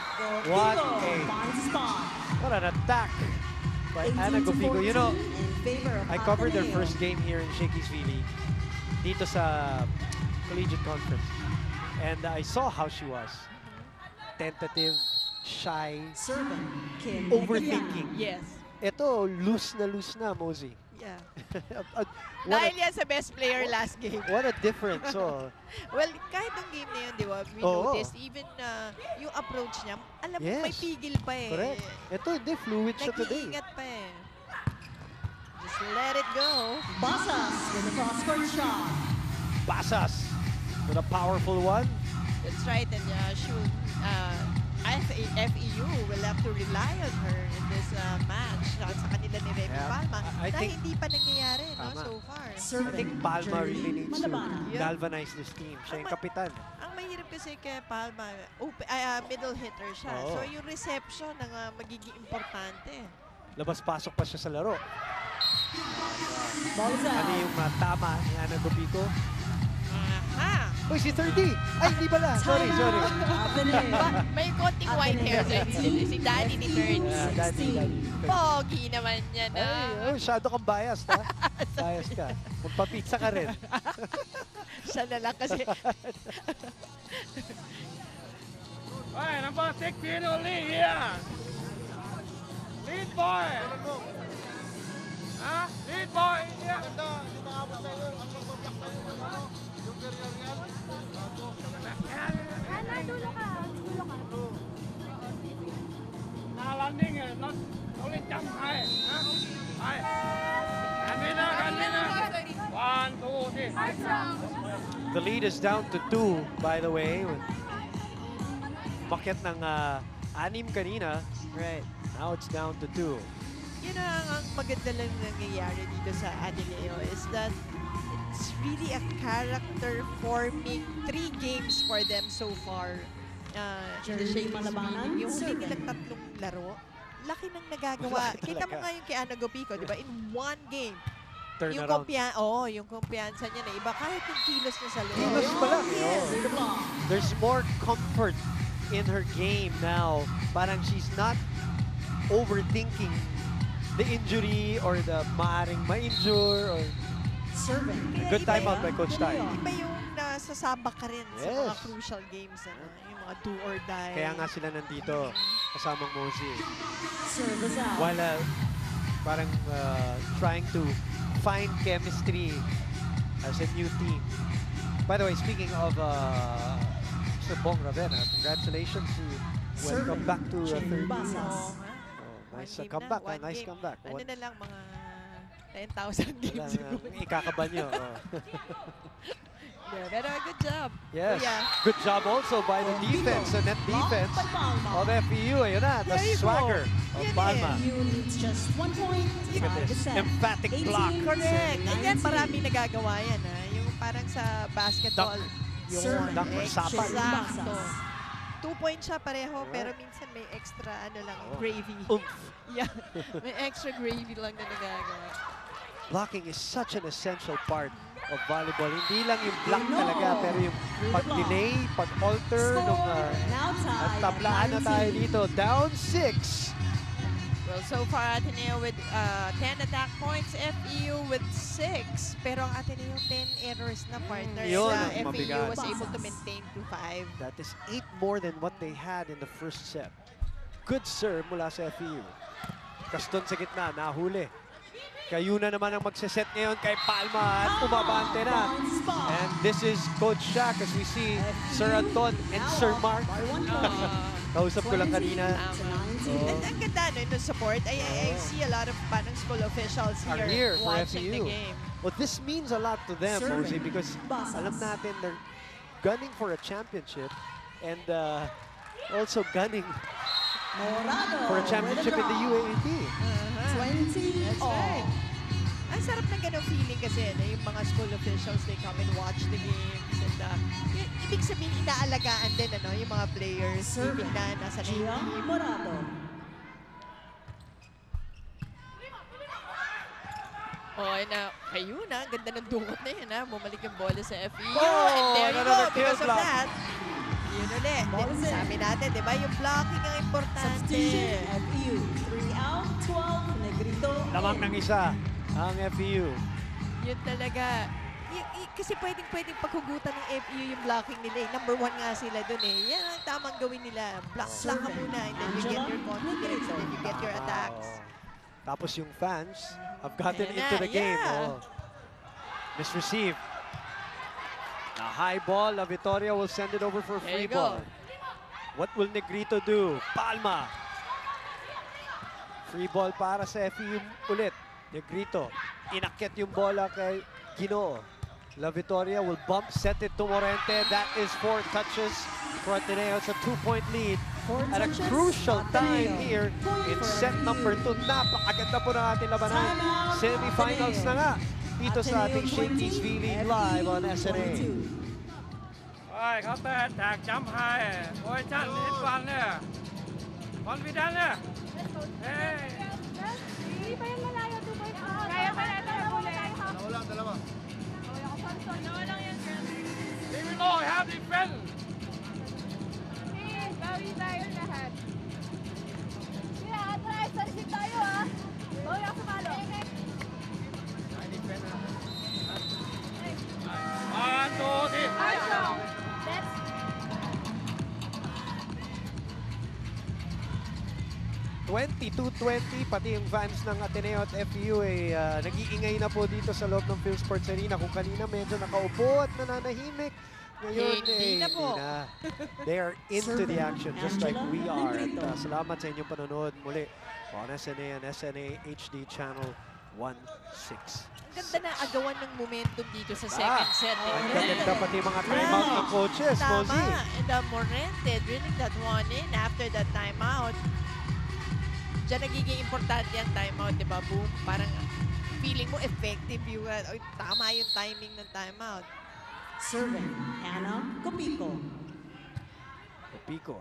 What an attack by Ana Gopico. You know, I covered their first game here in Shakey's V-League dito sa Collegiate Conference. And I saw how she was. Tentative, shy, overthinking. Yes. Ito, loose na, Mosey. Yeah. What Dahil yan sa best player last game. What a difference. Oh. Well, kahit ang game na yun, di ba, we Oo. noticed even yung approach niya, alam mo, may Yes. pigil pa eh. Correct. Ito, hindi. Fluid siya today. Nag-iingat pa eh. Just let it go. Basas with a cross-court shot. Basas with a powerful one. That's right, and she will, FEU will have to rely on her in this match sa kanila ni Remy Yeah. Palma I na think- hindi pa nangyayari no, Tama. so far. I think Palma really needs to Yeah. galvanize this team. Siya yung kapitan. Ang mahirap kasi kay Palma, middle hitter siya. Oo. So yung reception ang magiging importante. Labas-pasok pa siya sa laro. Balls Ano out. yung tama ni Ana Gopico? Aha! Uy, si 30! Ay, hindi pala. Sorry. Ateneo. May konting white hair si Daddy ni Burns. Daddy. Pogi naman yan. Ay, masyado kang biased, ha? Biased ka. Magpapizza ka rin. Siya na lang kasi. Hey, number 6, Pino Lee here. Lead boy. Huh? Lead boy here. Landing, not only jump high. Huh? High. Kanina. 1, 2, 3. The lead is down to 2, by the way. Bakit ng 6 kanina. Right. Now it's down to 2. Yun ang maganda lang nangyayari dito sa Ateneo is that it's really a character-forming 3 games for them so far. In the Jersey Shakey's Malabanan, V-League. Yung huli Serban. nilang 3 laro, laki nang nagagawa. Laki Kita mo talaga. nga yung kay Ana Gopico, di ba? In 1 game. Turn Yung around. yung kumpiyansa niya na iba. Kahit yung kilos niya sa loob. Kilos pa lang. Yes. Oh. There's more comfort in her game now. Parang she's not overthinking the injury or the maaring ma-injure or Serving. good timeout by Coach Tai. Iba yung nasasabak ka rin sa mga Yes. crucial games, yung mga do or die. Kaya nga sila nandito kasamang Mosey. Serve is out. While parang trying to find chemistry as a new team. By the way, speaking of Mr. Bong Ravena, congratulations to welcome back to third team. Basas. Nice One game comeback, na, one nice game. comeback. Ano na lang, mga 10,000 games siguro. Ikakaba nyo. Yeah, pero good job. Yes. Kuya. Good job also by the defense, the net defense of FEU. Ayun na, the There you go. swagger of Yan Palma. You needs just 1 point. Look at Tie the this set. emphatic 18, block. Correct. And yan, 19. marami nagagawa yan. Yung parang sa basketball. Yung Serving. Dunk or sapan. Exacto. Basas. 2 points siya pareho, Alright. pero minsan may extra lang, Oh. gravy. Oomph. Yeah, may extra gravy lang na nagagawa. Blocking is such an essential part of volleyball. Hindi lang yung block No. talaga, pero yung pag-delay, pag-alter, nung Now tied at tablaan na tayo 19. dito. Down 6. Well, so far, Ateneo with 10 attack points, FEU with 6. Pero ang Ateneo, 10 errors na partner. Yun Sa ang FEU mabigat. was able to maintain to 5. That is 8 more than what they had in the first set. Good serve mula sa FEU. Gaston sa gitna, nahuli. Kayuna naman ang magsiset ngayon kay Palma at umabante na. Bounce ball. And this is Coach Shaq as we see Sir Anton and Sir Mark. By 1 point. Kausap ko lang 20 kanina. to 19. And ang ganda no, yung support. I see a lot of parang school officials Are here, here for watching the FEU. game. Well, this means a lot to them, Serving. Mosey, because Basas. alam natin they're gunning for a championship and also gunning Morado for a with championship in the draw. UAAP. 20 That's all. right. Ang sarap ng ganong feeling kasi na yung mga school officials, they come and watch the games. And ibig sabihin, inaalagaan din yung mga players. Serving. Ibig na nasa Gia team. Morado. Oh, na kayo na. Ganda ng dukot na yun, Bumalik yung bola sa FEU. Oh, and there you go. another kill Because of block. that, yun ulit. Ball is in. Sabi natin, di ba? Yung blocking ang importante. Substitution FEU. 3 out, 12 Negrito. Lamang ng isa ang FEU. Yun talaga. Kasi pwedeng paghugutan ng FEU yung blocking nila. Number 1 nga sila dun Yan ang tamang gawin nila. Block lang ka muna and then you get your confidence and then you get your attacks. Tapos yung fans have gotten Ayan into na, the game. yeah. Misreceive. The high ball, La Victoria will send it over for There free you go. ball. What will Negrito do? Palma. Free ball para sa FEU ulit. Negrito. Inakyat yung bola kay Ginoo. La Victoria will bump, set it to Morente. That is 4 touches for Ateneo. It's a 2-point lead. 4 At a touches, crucial time Ateneo. here Point in for set FEU. number 2. Napakaganda po ng ating labanan. Timeout, Semifinals na Ateneo. nga. Dito sa ating Ateneo Shakey's 20, V-League Live on FEU SNA. 22. ไปเขาเตะแตกจำไฮโอ้ยจันนิดวันเนี่ยคอนฟิเดนเนี่ยเฮ้ย Hindi pa yung malayo, 2 points. Kaya pa natin na huli. Dalawa. Dalawa lang yan, girl. Even though I have defense Bawi tayo lahat. Kaya, atras, sarisip tayo, Bawi ako sumalo. 1, 2, 3 Let's 22-20, pati yung fans ng Ateneo at FEU ay nag-iingay na po dito sa loob ng PhilSports Arena. Kung kanina medyo nakaupo at nananahimik, ngayon Hindi na po. They are into the Serving, action just like Angela we are. At Negrito. salamat sa inyong panonood muli on SNA and SNA HD Channel 16. Ang ganda na agawan ng momentum dito sa second set. Ang ganda pati mga timeout ng coaches, Tama. Mosey. And Morente drilling that one in after that timeout. Diyan nagiging importante ang timeout, di ba? Boom. Parang feeling mo effective yung, tama yung timing ng timeout. Serving Anna Copico. Pico.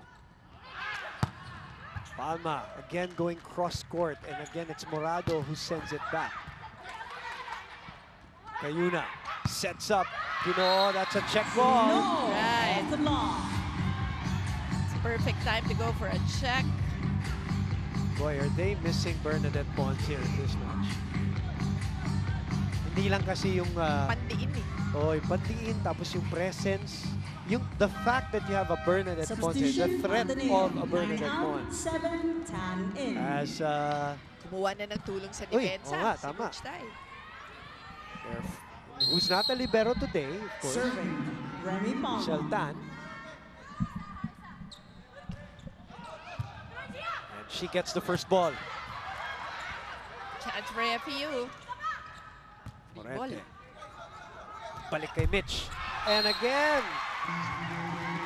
Palma again going cross court, and again it's Morado who sends it back. Kayuna sets up. Ginoo, that's a check ball. No! Right. Off the block. It's a perfect time to go for a check. Boy, are they missing Bernadette Pons here in this match. Hindi lang kasi yung... Pandiin eh. yung pandiin, tapos yung presence. The fact that you have a Bernadette Pons here, the threat of a Bernadette Pons. 7, Tan in. As... Kumuha na ng tulong sa Uy, depensa. oo nga, si tama. Coach Tai. who's not a libero today, of course. Serving, Remy Pong. Sheltan. And she gets the first ball. Chance for FEU. Morete. Balik kay Mitch. And again,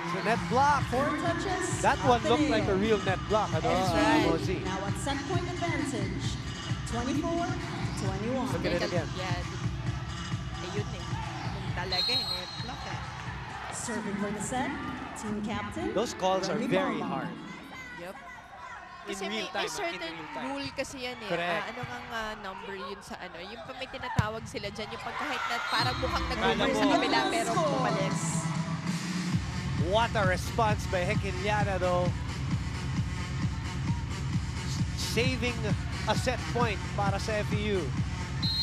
it's a net block. 4 touches. That one looked like a real net block. That's right. Mosey. Now at set point advantage. 24-21. Look at it again. Yeah. Ayun eh. Yung talaga eh. Net block eh. Serving for the set. Team captain. Those calls are Remy very Pong. hard. Yep. In Kasi real may time. certain In real time. rule kasi yan eh. Correct. Ano nga number yun sa ano. Yung pa may tinatawag sila dyan. Yung pag kahit na parang mukhang Kala nag-over sa mo. kabila pero pumalit. What a response by Hekiliana though. Saving a set point para sa FEU.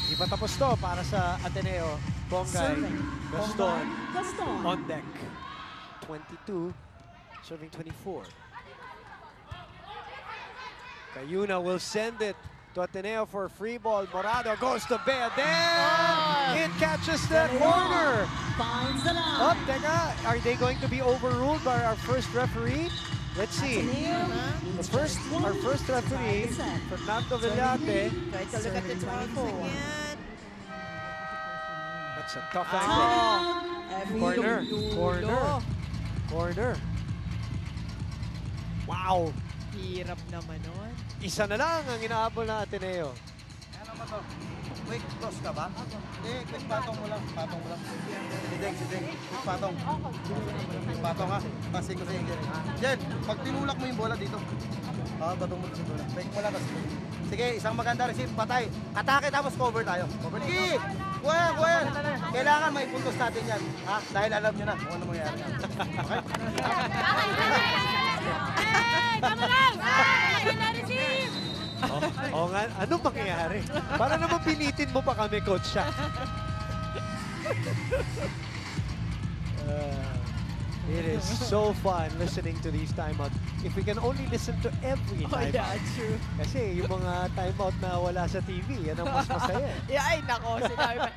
Di pa tapos to para sa Ateneo. Bongay, Serving. Gaston Gaston. on deck. 22, serving 24. Cayuna will send it to Ateneo for a free ball. Morado goes to bed. Then it catches the corner. Finds the line. Oh, teka, are they going to be overruled by our first referee? Let's see. Ateneo. Our first referee, Fernando Villate. Try to look at the Serving 24 24. again. That's a tough angle. Corner, corner, corner. Wow. Hirap naman nun. Isa na lang ang inaabol na Ateneo. Ano ba to? Quick toss ka ba? Hindi, quick patong mo lang. Patong mo lang. Si Deng. Quick patong. Patong ha. Kasi ko sa iyo. Jen, pag tinulak mo yung bola dito. Batong mo sa bola. Quick mo lang kasi. Sige, isang maganda receive. Patay. Atake tapos cover tayo. Cover. Sige! Kuha yan. Kailangan may puntos natin yan. Ha? Dahil alam nyo na kung ano mangyayari. Okay? Nga, anong mangyayari? Para naman pilitin mo pa kami, Coach Shaq. It is so fun listening to these timeouts. If we can only listen to every timeout. True. Kasi yung mga timeout na wala sa TV, yan ang mas masaya. Ay, nako, sinabi pa.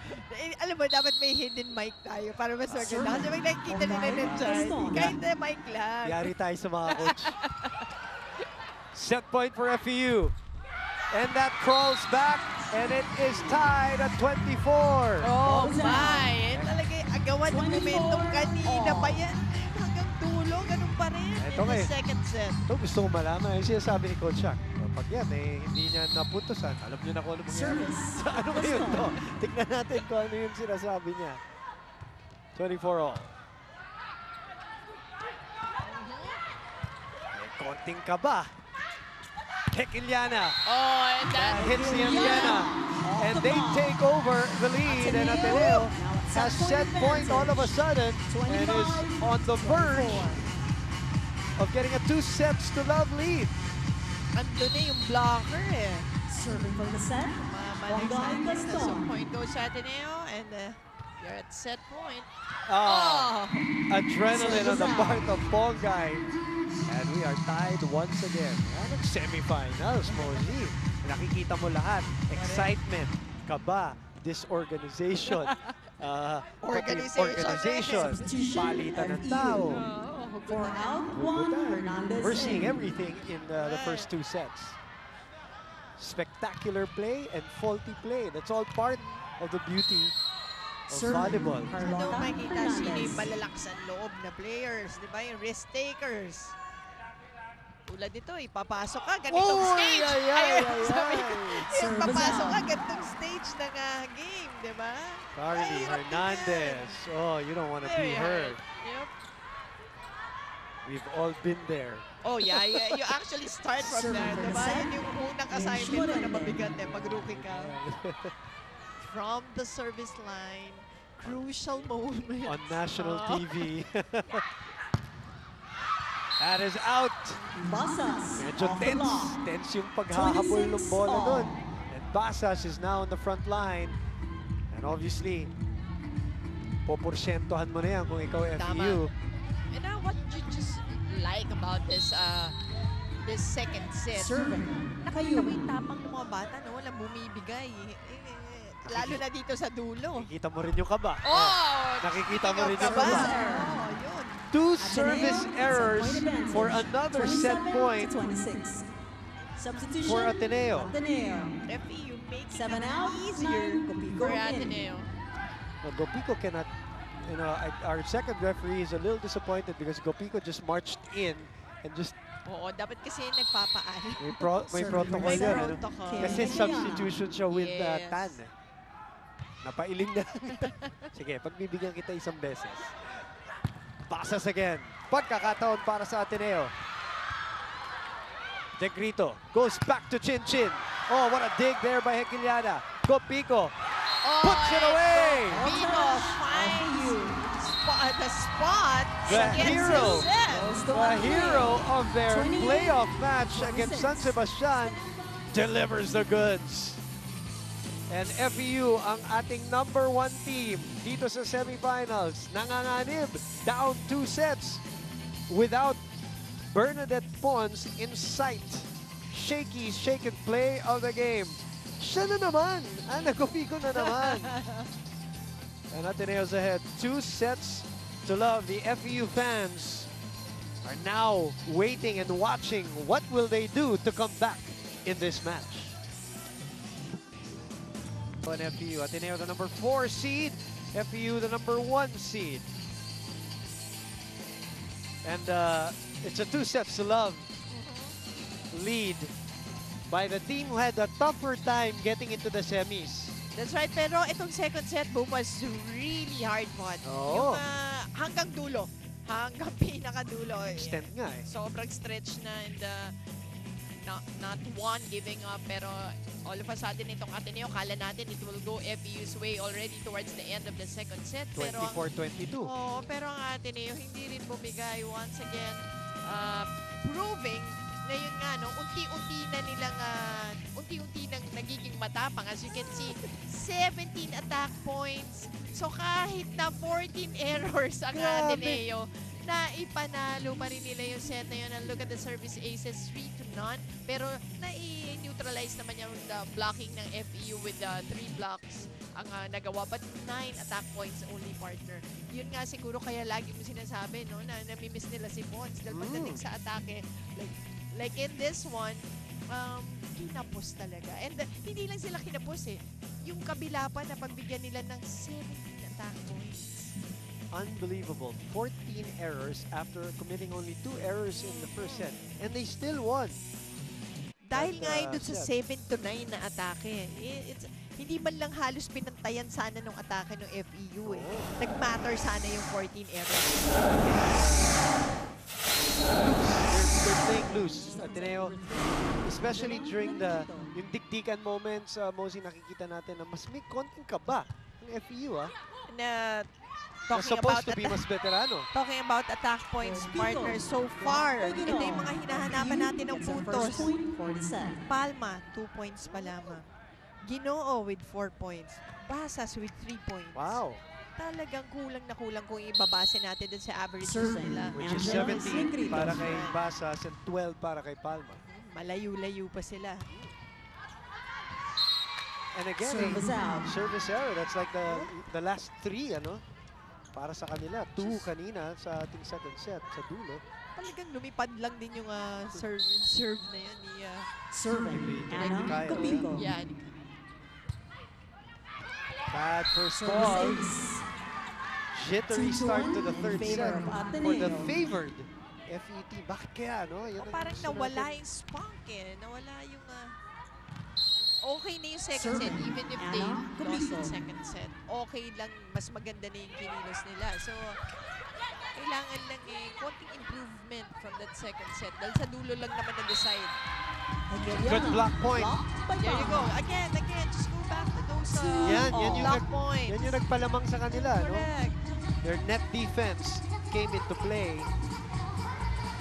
Alam mo, dapat may hidden mic tayo para mas maganda. Kasi pag nakikita nila na dyan, kahit na mic lang. Yari tayo sa mga coach. Set point for FEU. And that crawls back, and it is tied at 24. Oh my! Talaga agawan ng momentum kanina pa yan. Hanggang dulo, ganun pa rin. Ito in the eh. second set. Ito gusto ko malaman. Yung sinasabi ni Coach Shaq. Pag yan, hindi niya napuntusan. Alam niyo na kung ano mangyari. Ano ba yun to? Tignan natin kung ano yung sinasabi niya. 24 all. Konting kaba. Hekiliana. Oh, and that Hits the Indiana. And they take over the lead. And Ateneo has set point all of a sudden and is on the verge of getting a 2-sets-to-love lead. andun na yung blocker eh. Serving for the set. Mamalig Gaston. sa point goes sa Ateneo and you're at set point. Oh, adrenaline on the part of Bongay. And we are tied once again. Anong semifinals, Mosey? Nakikita mo lahat. Excitement, kaba, disorganization, organization, palitan ng tao. For out one, Hernandez. We're seeing everything in the first 2 sets. Spectacular play and faulty play. That's all part of the beauty of volleyball. Ito makikita sino yung malalakas ang loob na players, di ba? Yung risk takers. Tulad dito, ipapasok ka, ganitong stage. Sabi ko, yung papasok ka, ganitong stage ng game, di ba? Carly Hernandez. Oh, you don't want to be her. Yep. We've all been there. Oh, yeah. You actually start from there, di ba? Yun yung unang assignment mo na mabigat eh, pag rookie ka. From the service line, crucial moment. On national TV. That is out. Basas Medyo off the tense. block. Tense yung paghahabol ng 26 bola all. nun. And Basas is now on the front line. And obviously, poporsyentohan mo na yan kung ikaw FEU. And what you just like about this this second set, Serving. nakita mo yung tapang ng mga bata na walang bumibigay. Lalo na dito sa dulo. Nakikita mo rin yung kaba. Oh! Nakikita mo rin yung Kaba. kaba. Oh, yun. 2 Ateneo, service errors set point advantage. for another set 27 point to 26. Substitution. for Ateneo. Ateneo. FEU makes 7 it out, easier 9 Copico for in. Ateneo. Now, Gopico cannot, our second referee is a little disappointed because Gopico just marched in and just Oo, dapat kasi nagpapaan. may Serving protocol reverse. yan. protocol. Kasi Kaya. substitution siya with Yes. Tan. Napailing na. Sige, pagbibigyan kita isang beses. Basas again. Pagkakataon para sa Ateneo. De Grito goes back to Chin Chin. Oh, what a dig there by Hequiliana. Gopico puts it away. Pino finds the spot The and gets hero. it set. The hero of their 28, playoff match against 26. San Sebastian delivers the goods. And FEU ang ating #1 team dito sa semifinals. Nanganganib, down 2 sets without Bernadette Pons in sight. Shaky, shaken play of the game. Siya na naman. Nagupiko na naman. And Ateneo's ahead. 2 sets to love. The FEU fans are now waiting and watching. What will they do to come back in this match? On FEU, Ateneo the #4 seed, FEU the #1 seed. And it's a 2 sets to love lead by the team who had a tougher time getting into the semis. That's right, pero itong second set, boom, was really hard fought. Oo. Yung hanggang dulo, hanggang pinakadulo. Extend nga eh. Sobrang stretch na and not one giving up, pero all of a sudden itong Ateneo, kala natin it will go FEU's way already towards the end of the second set. Pero ang 24-22. pero ang Ateneo hindi rin bumigay once again, proving na yun nga, no, unti-unti nang nagiging matapang. As you can see, 17 attack points. So kahit na 14 errors ang Grabe. Ateneo, na ipanalo pa rin nila yung set na yun. And look at the service aces, 3-0. Pero na-neutralize naman yung blocking ng FEU with 3 blocks ang nagawa. But 9 attack points only, partner. Yun nga siguro kaya lagi mo sinasabi, no, na namimiss nila si Pons. Dahil pagdating sa atake, like in this one, kinapos talaga. And hindi lang sila kinapos eh. Yung kabila pa na pagbigyan nila ng 17 attack points. Unbelievable. 14 errors after committing only 2 errors in the first set. And they still won. Dahil That, nga yun dun sa set. 7-9 na atake. Hindi man lang halos pinantayan sana ng atake ng FEU eh. Nag-matter sana yung 14 errors. They're playing loose. Ateneo, especially during yung dikdikan moments, Mosey, nakikita natin na mas may konting kaba ng FEU, Na Na talking supposed about to be mas veterano. Talking about attack points, partner, so far, ito yung mga hinahanapan natin ng puntos. First point for the set. Palma, 2 points pa lamang. Ginoo with 4 points. Basas with 3 points. Wow. Talagang kulang na kulang kung ibabase natin dun sa averages Serving. nila. Which is Angela 17 Negrito. para kay Basas and 12 para kay Palma. Malayo-layo pa sila. And again, Service out. service error. That's like the last 3, ano? Para sa kanila. 2 kanina sa ating second set, sa dulo. Talagang lumipad lang din yung serve na yan ni Serving. Anna Kyle. Copico. yan. Bad first Service ball. ace. Jittery 2-1 start to the in third favor set of for the Ateneo. favored FET. Bakit kaya, no? Yan ang Parang gusto nawala natin. yung spunk eh. Nawala yung... okay na yung second Serving. set, even if they Anna lost Copico. the second set. Okay lang, mas maganda na yung kinilos nila. So, kailangan lang konting improvement from that second set. Dahil sa dulo lang naman na-decide. Good block point. There you go. Again, just go back to those Yan yung block points. yan yung nagpalamang sa kanila, no? Correct. Their net defense came into play.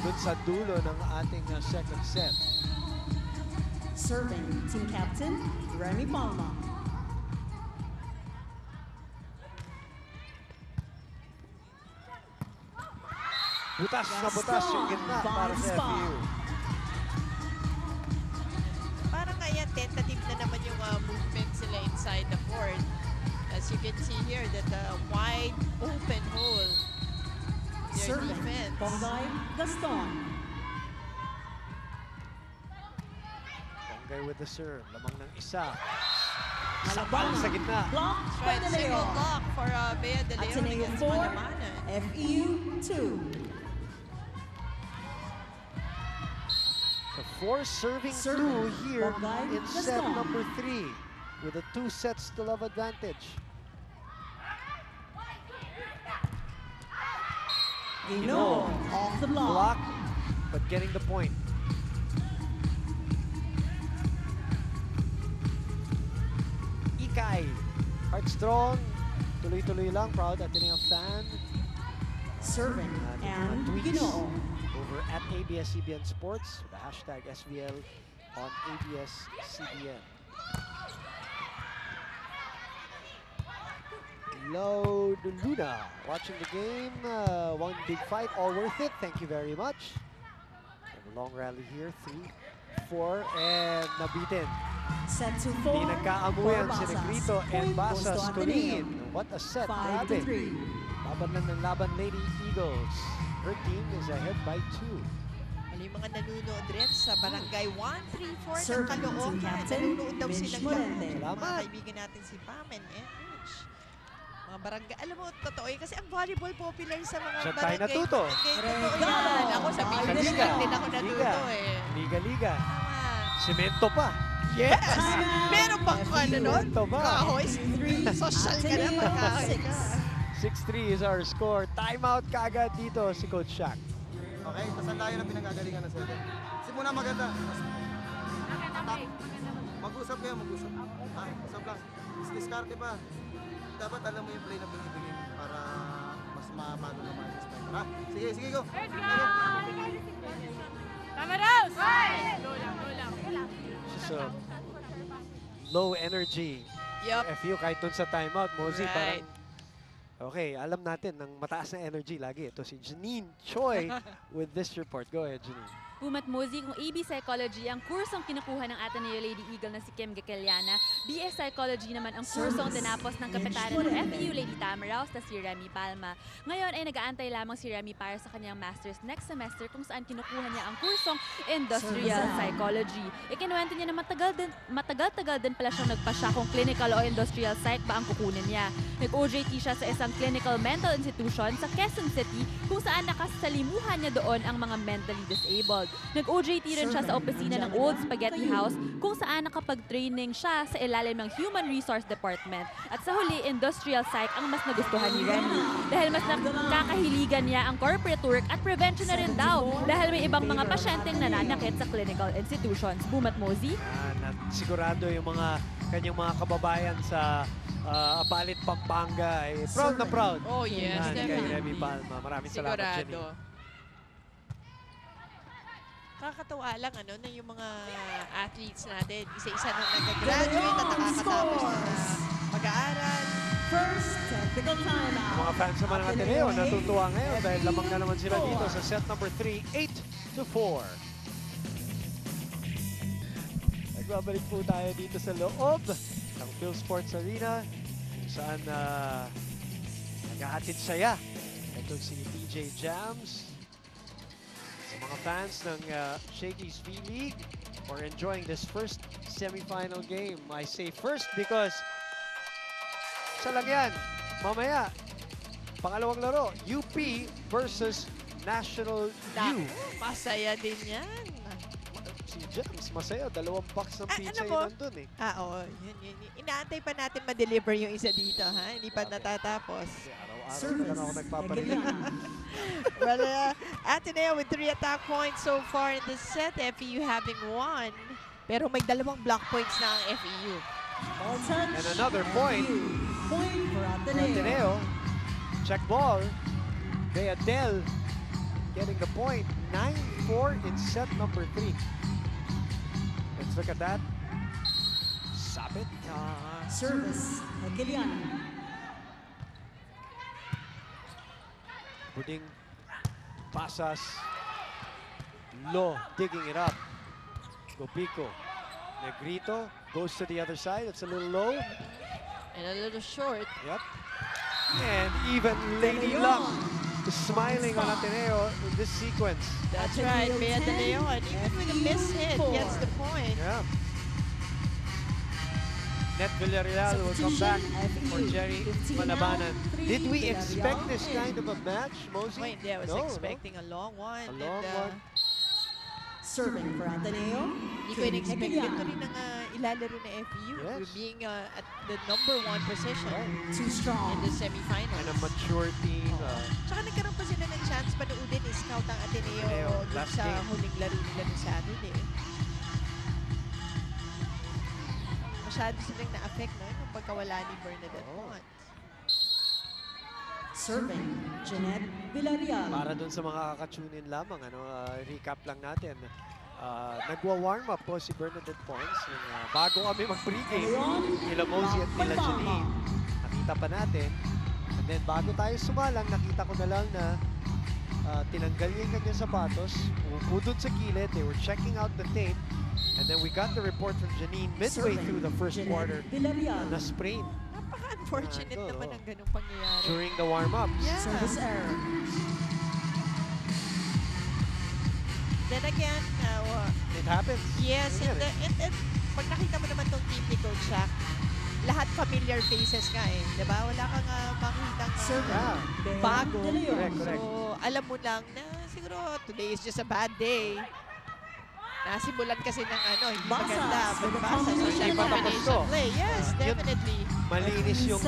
dun sa dulo ng ating second set. Serving team captain, Remy Palma. Butas na butas yung gitna para sa FEU. Parang kaya tentative na naman yung movement sila inside the court. As you can see here, that wide open hole. Their Serving defense. Bongay Gaston. Bongay with the serve. Lamang ng isa. Malabang sa gitna. Block by Right, De single Leon. block for Bea De Leon Ateneo against 4, Manamana. FEU 2. The 4 serving 2 Serving here Bongay in set Gaston. number 3 with a 2 sets still of advantage. Gino off the block. Block, but getting the point. Ikay, heart strong, tuloy-tuloy lang, proud Ateneo fan. Serving and Gino. Over at ABS-CBN Sports with the hashtag SVL on ABS-CBN. Load Luna watching the game. One big fight, all worth it. Thank you very much. And a long rally here, 3, 4, and nabitin. Set to 4 Hindi nagkaamuyan for si Basas. Negrito and Point goes to Basas Ateneo. Colleen. What a set, 5 grabe. to 3. Laban lang ng laban Lady Eagles. Her team is ahead by 2. Mali mga nanonood rin sa Barangay 134 ng Serving team Caloocan. captain, Nanonood daw Mitch silang Morente. lahat. Mga Salamat. kaibigan natin si Pam and Mitch. Mga barangay, alam mo, totoo yun. Kasi ang volleyball popular sa mga Diyan tayo barangay. natuto. Barangay, totoo Regalo. yan. Ako sa Ay, Bicol Liga. din ako natuto eh. Liga-liga. Tama. Semento pa. Yes! Timeout. Meron bang ano nun? Semento ba? Kahoy. Social ka na, Ateneo magkahoy ka. 6-3 is our score. Timeout kaagad dito si Coach Shaq. Okay, tas ang layo na pinanggagalingan ng 7. Simula maganda. Mag-usap kayo, mag-usap. Ha? Usap lang. Diskarte pa. Dapat alam mo yung play na binibigay mo para mas mabago naman yung spike. Ha? Sige, sige, go. Just low energy. Yup. FU kahit dun sa timeout, Mosey, Right. parang okay, alam natin, ng mataas na energy lagi. Ito si Janine Choi with this report. Go ahead, Janine. Umat Mozi, kung AB Psychology ang kursong kinukuha ng Ateneo Lady Eagle na si Kim Gakeliana, BS Psychology naman ang kursong tinapos ng kapitana ng FEU Lady Tamaraos na si Remy Palma. Ngayon ay nag-aantay lamang si Remy para sa kanyang master's next semester kung saan kinukuha niya ang kursong Industrial Psychology. Ikinuwento niya na matagal-tagal din pala siyang nagpasya kung clinical o industrial psych ba ang kukunin niya. Nag-OJT siya sa isang clinical mental institution sa Quezon City kung saan nakasalimuhan niya doon ang mga mentally disabled. Nag-OJT rin siya sa opisina ng Old Spaghetti House kung saan nakapag-training siya sa ilalim ng Human Resource Department. At sa huli, industrial psych ang mas nagustuhan ni Remy. Dahil mas nakakahiligan niya ang corporate work at prevention na rin daw dahil may ibang mga pasyenteng nananakit sa clinical institutions. Bumat Mozi? Sigurado yung mga kanyang mga kababayan sa Apalit, Pampanga ay proud na proud. Oh yes, Yan, kay definitely. Remy Palma. Maraming salamat, Janine. Sigurado. Kakatawa lang na yung mga athletes natin, isa-isa nang nag-graduate at nakakatapos na mag-aaral. First technical timeout. Mga fans naman ng Ateneo natutuwa ngayon dahil lamang na naman sila dito sa set number 3, 8-4. Nagbabalik po tayo dito sa loob ng Phil Sports Arena kung saan naghahatid saya. Ito si TJ Jams. Sa mga fans ng Shakey's V-League for enjoying this first semifinal game. I say first because isa lang yan. Mamaya, pangalawang laro, UP versus National U. Masaya din yan. Si Jams, masaya. 2 box ng pizza alam mo, yun nandun eh. Oo, yun. Inaantay pa natin ma-deliver yung isa dito, ha? Hindi pa Grabe. natatapos. Kasi araw-araw na lang ako nagpaparinig. Well, Ateneo with 3 attack points so far in this set. FEU having 1. Pero may 2 block points na ang FEU. Ball touch. And another point. Point for Ateneo. Ateneo, check ball. Bea Del getting the point. 9-4 in set number 3. Let's look at that. Sabit. Service, Gilian. Buding. Pasas. Lo digging it up. Gopico. Negrito goes to the other side. It's a little low. And a little short. Yep. And even Lady Luck is smiling on Ateneo in this sequence. That's right, Bea De Leon. Even with a miss hit, gets the point. Yeah. Net Villarreal will come back for Jerry Malabanan. Did we expect this kind of a match, Mosey? Wait, I was No, expecting a long one. A long one. Serving for Ateneo. Hindi ko in-expect ito rin ang ilalaro na FEU. Yes. Being at the #1 position Too strong. in the semifinals. And a mature team. Tsaka nagkaroon pa sila ng chance panoodin i-scout ang Ateneo Ateneo, dun last sa game. huling laro nila ng Saturday. Masyado silang na-affect no, yung pagkawala ni Bernadette Pont. Serving, Jeanette Villarreal. Para dun sa mga kakatune in lamang, recap lang natin. Nagwa-warm up po si Bernadette Pons. Bago kami mag-pregame, nila Mosey at nila Janine. Nakita pa natin. And then bago tayo sumalang, nakita ko na lang na tinanggal niya yung kanyang sapatos. Umupo dun sa gilid. They were checking out the tape. And then we got the report from Janine midway through the first quarter na sprain Napaka-unfortunate naman ang ganung pangyayari. during the warm-ups. Yeah. Service error. Then again, It happens. yes, Ganyan and pag nakita mo naman tong team ni Coach Shaq, lahat familiar faces ka eh. Diba? Wala kang makitang Yeah. bago. Correct, correct. So, alam mo lang na siguro today is just a bad day. Nasimulan kasi ng hindi Basas maganda. with a Basas combination sa Hindi pa tapos combination to. play. Yes, Yun. definitely. Malinis yung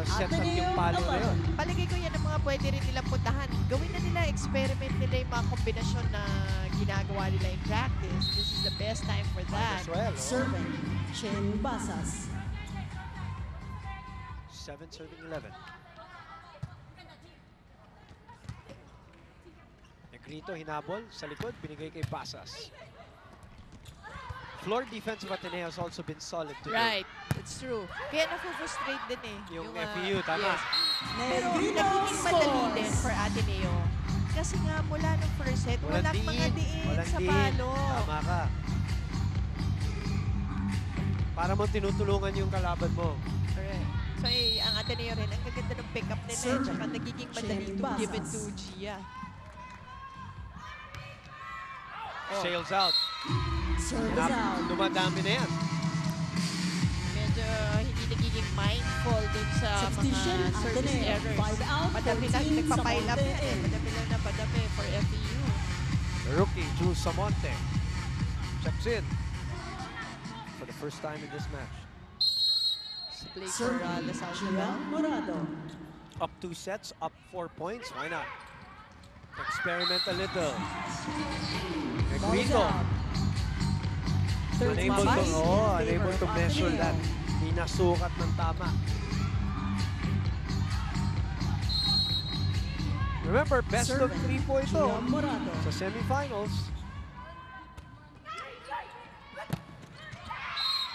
set at yung palo na yun. Paligay ko yan ang mga pwede rin nilang puntahan. Gawin na nila, experiment nila yung mga kombinasyon na ginagawa nila in practice. This is the best time for that. As well. Serving, Chin Basas. 7 serving 11. Negrito hinabol sa likod, binigay kay Pasas. Floor defense of Ateneo has also been solid today. Right, it's true. Kaya na-frustrate din eh. Yung FEU, tama. Yes. Pero nagiging madali din for Ateneo. Kasi nga mula nung first set, walang mga diin Walang sa diin. palo. Tama ka. Para mo tinutulungan yung kalaban mo. Correct. So ang Ateneo rin, ang gaganda ng pick-up nila. Sir, Tsaka nagiging madali Chen to give it Basas. to Gia. Sails out. Service out. Dumadami na yan. Medyo hindi nagiging mindful dun sa Substitution, mga service Ateneo. errors. 5 out, Madami lang 14 nagpa-pile up Samonte yan eh. in. Madami lang na padami for FEU. The rookie, Drew Samonte, checks in for the first time in this match. Play for Serving, Lasal Gia Morado. Up 2 sets, up 4 points. Why not? Experiment a little. Balls Negrito, out. Third unable spot to, in unable favor to of measure Ateneo. that. Hindi nasukat ng tama. Remember, best of Serving, 3 po ito Gia Morado. sa semifinals.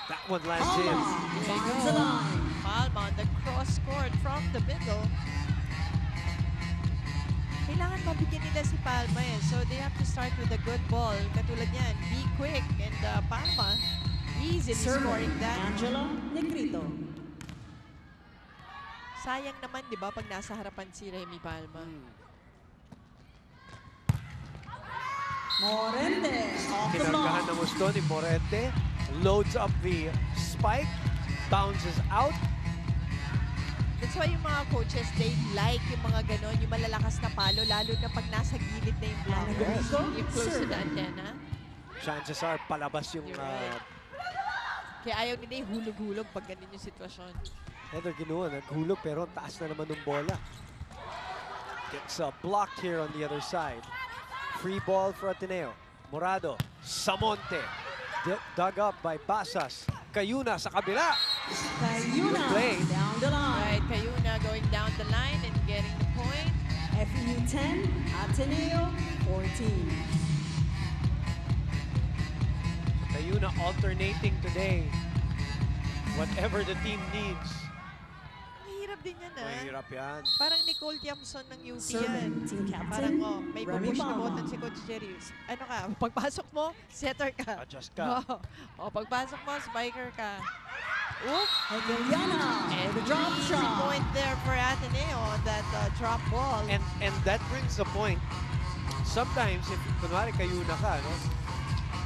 That one lands in. Finds the line. Palma on the cross court from the middle. Kailangan mabigyan nila si Palma eh. So they have to start with a good ball. Katulad yan, be quick. And Palma, easily scoring Serving, that. Angela Negrito. Sayang naman, di ba, pag nasa harapan si Remy Palma. Morente off the Kinanggahan block. na gusto ni Morente. Loads up the spike. Bounces out. That's why yung mga coaches, they like yung mga ganon, yung malalakas na palo, lalo na pag nasa gilid na yung block. Yes. Yung close to the Serving. antenna. Chances are palabas yung You're right. Kaya ayaw nila yung hulog-hulog pag ganun yung sitwasyon. Heather Ginawa, naghulog pero taas na naman ng bola. Gets blocked here on the other side. Free ball for Ateneo. Morado, Samonte. Dug up by Basas. Cayuna sa kabila. Cayuna Good play. down the line. Right, Cayuna going down the line and getting the point. FEU 10, Ateneo 14. Ayuna alternating today. Whatever the team needs. Mahirap din yan, Mahirap yan. Parang Nicole Tiamson ng UP yan. Serving team Parang, captain, may Remy push na Bama. button si Coach Jerry. Ano ka, pagpasok mo, setter ka. Adjust ka. Pagpasok mo, spiker ka. Oop! Hegeliana And with the drop easy shot. point there for Ateneo on that drop ball. And that brings the point. Sometimes, if kunwari kayuna ka, no?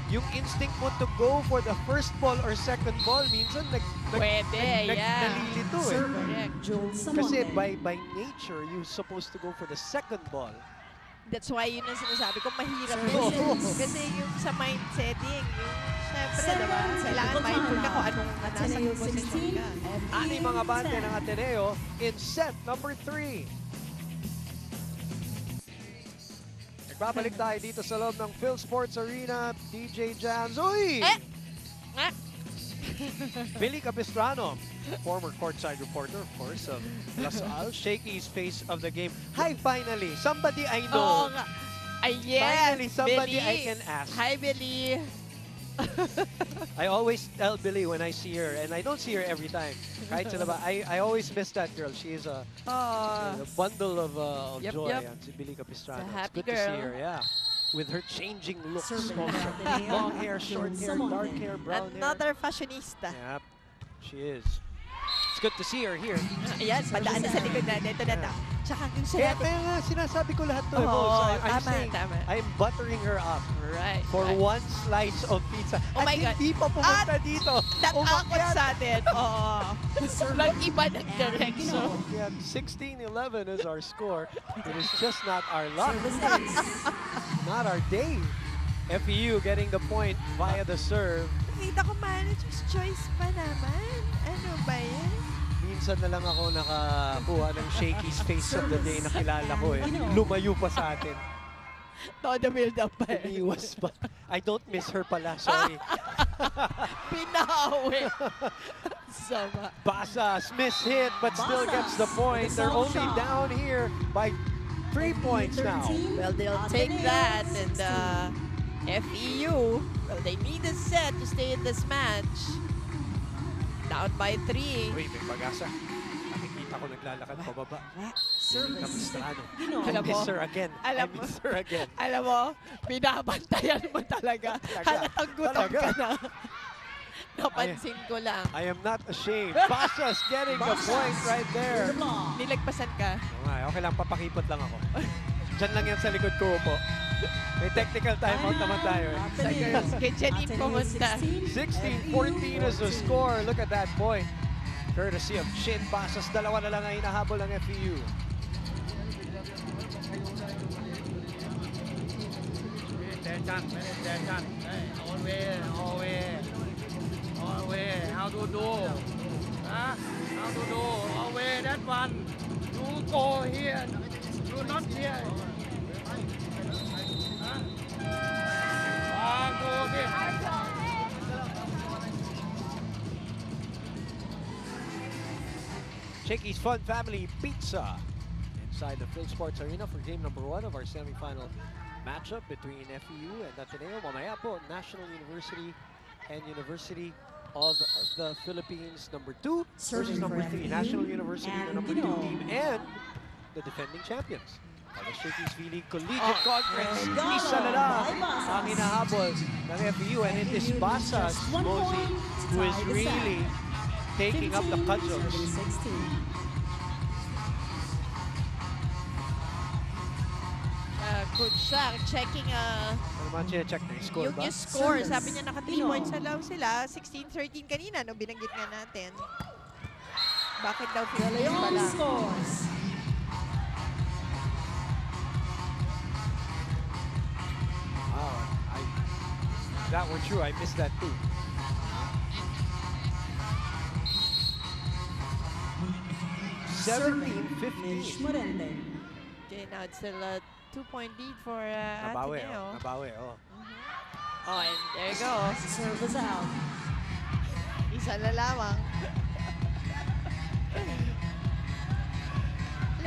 Yung instinct mo to go for the first ball or second ball, minsan Pwede, yeah. nalilito eh. Serving Correct. Joel Kasi Samonte. by nature, you're supposed to go for the second ball. That's why yun ang sinasabi ko, mahirap Services. yun. Kasi yung sa mind setting, yung syempre, diba? Kailangan mindful ka kung anong nasa Ateneo position 16, ka. Ani mga bante ng Ateneo in set number 3. Nagbabalik tayo dito sa loob ng Phil Sports Arena. DJ Jams. Uy! Billy Capistrano, former courtside reporter, of course, of LaSalle, shaky's face of the game. Hi, finally! Somebody I know. Oo nga. Ay, yes! Finally, somebody Billy. I can ask. Hi, Billy. I always tell Billy when I see her, and I don't see her every time. Kahit sa labas, I always miss that girl. She is a bundle of Yep, joy. yep. Yan, si Billy Capistrano. It's a It's happy good to see girl. her, yeah. With her changing looks. Serving Also. Ateneo, Long hair, short hair, Samonte. dark hair, brown Another fashionista. hair. Yep, she is. It's good to see her here. Ayan, padaan na sa likod natin. Ito na. Tsaka yung Kaya, sinabi. kaya nga, sinasabi ko lahat to. Oo, I'm tama, saying, tama. I'm buttering her up Right. for right. one slice of pizza. Oh my God. Hindi pa pumunta dito. Natakot Umakyat. sa atin. Oo. Walang iba ng direction. Yeah, 16-11 is our score. It is just not our luck. Services. Not our day. FEU getting the point via the serve. Nakita ko manager's choice pa naman. Ano ba yan? Minsan na lang ako nakakuha ng shaky's face of the day na kilala ko eh. Lumayo pa sa atin. Todo build up pa eh. Umiiwas pa. I don't miss her pala, sorry. Pinawi. Sama. Basas, miss hit, but still gets the point. They're only down here by 3 points now. Well, they'll take that and FEU, well, they need a set to stay in this match. Down by 3. Wait, may pag-asa. Nakikita ko naglalakad pababa. Service. Capistrano. Gino. I Alam mo, miss her again. alam I mo. miss her again. Alam mo, binabantayan mo talaga. Halatang gutom Talaga. ka na. Napansin ko lang. I am not ashamed. Basas getting the point right there. Nilagpasan ka. Okay lang, papakipot lang ako. Diyan lang yan sa likod ko po. May technical timeout naman tayo. Sa girls. Kay Janine pumunta. 16-14 is the score. Look at that point. Courtesy of Chin Basas. Dalawa na lang ang hinahabol ng FEU. Always. How to do? Huh? How to do? Always that one. You go here. You not here. Huh? Go here. Shaky's Fun Family Pizza inside the Phil Sports Arena for game number 1 of our semifinal matchup between FEU and Ateneo. Mamaya po, National University and University of the Philippines number 2 versus Serving number for 3. FEU National University the and number 2 Dino. team and the defending champions. Ang Shaky's V-League Collegiate Conference. Isa na lang ang hinahabol ng FEU, and it is Basas Mosey who is really taking up the cudgels. Coach Shaq checking Ano man check na yung score yung ba? score. Service. Sabi niya naka 3 Dino. points na lang sila. 16-13 kanina nung binanggit nga natin. Bakit daw De 15 Leon pala? scores. If that were true, I missed that too. Serving 17-15. Mitch Morente. Okay, now it's still a 2-point lead for Nabawi, Ateneo. nabawi, oh. Oh, and there you go. Service out. Isa na lamang.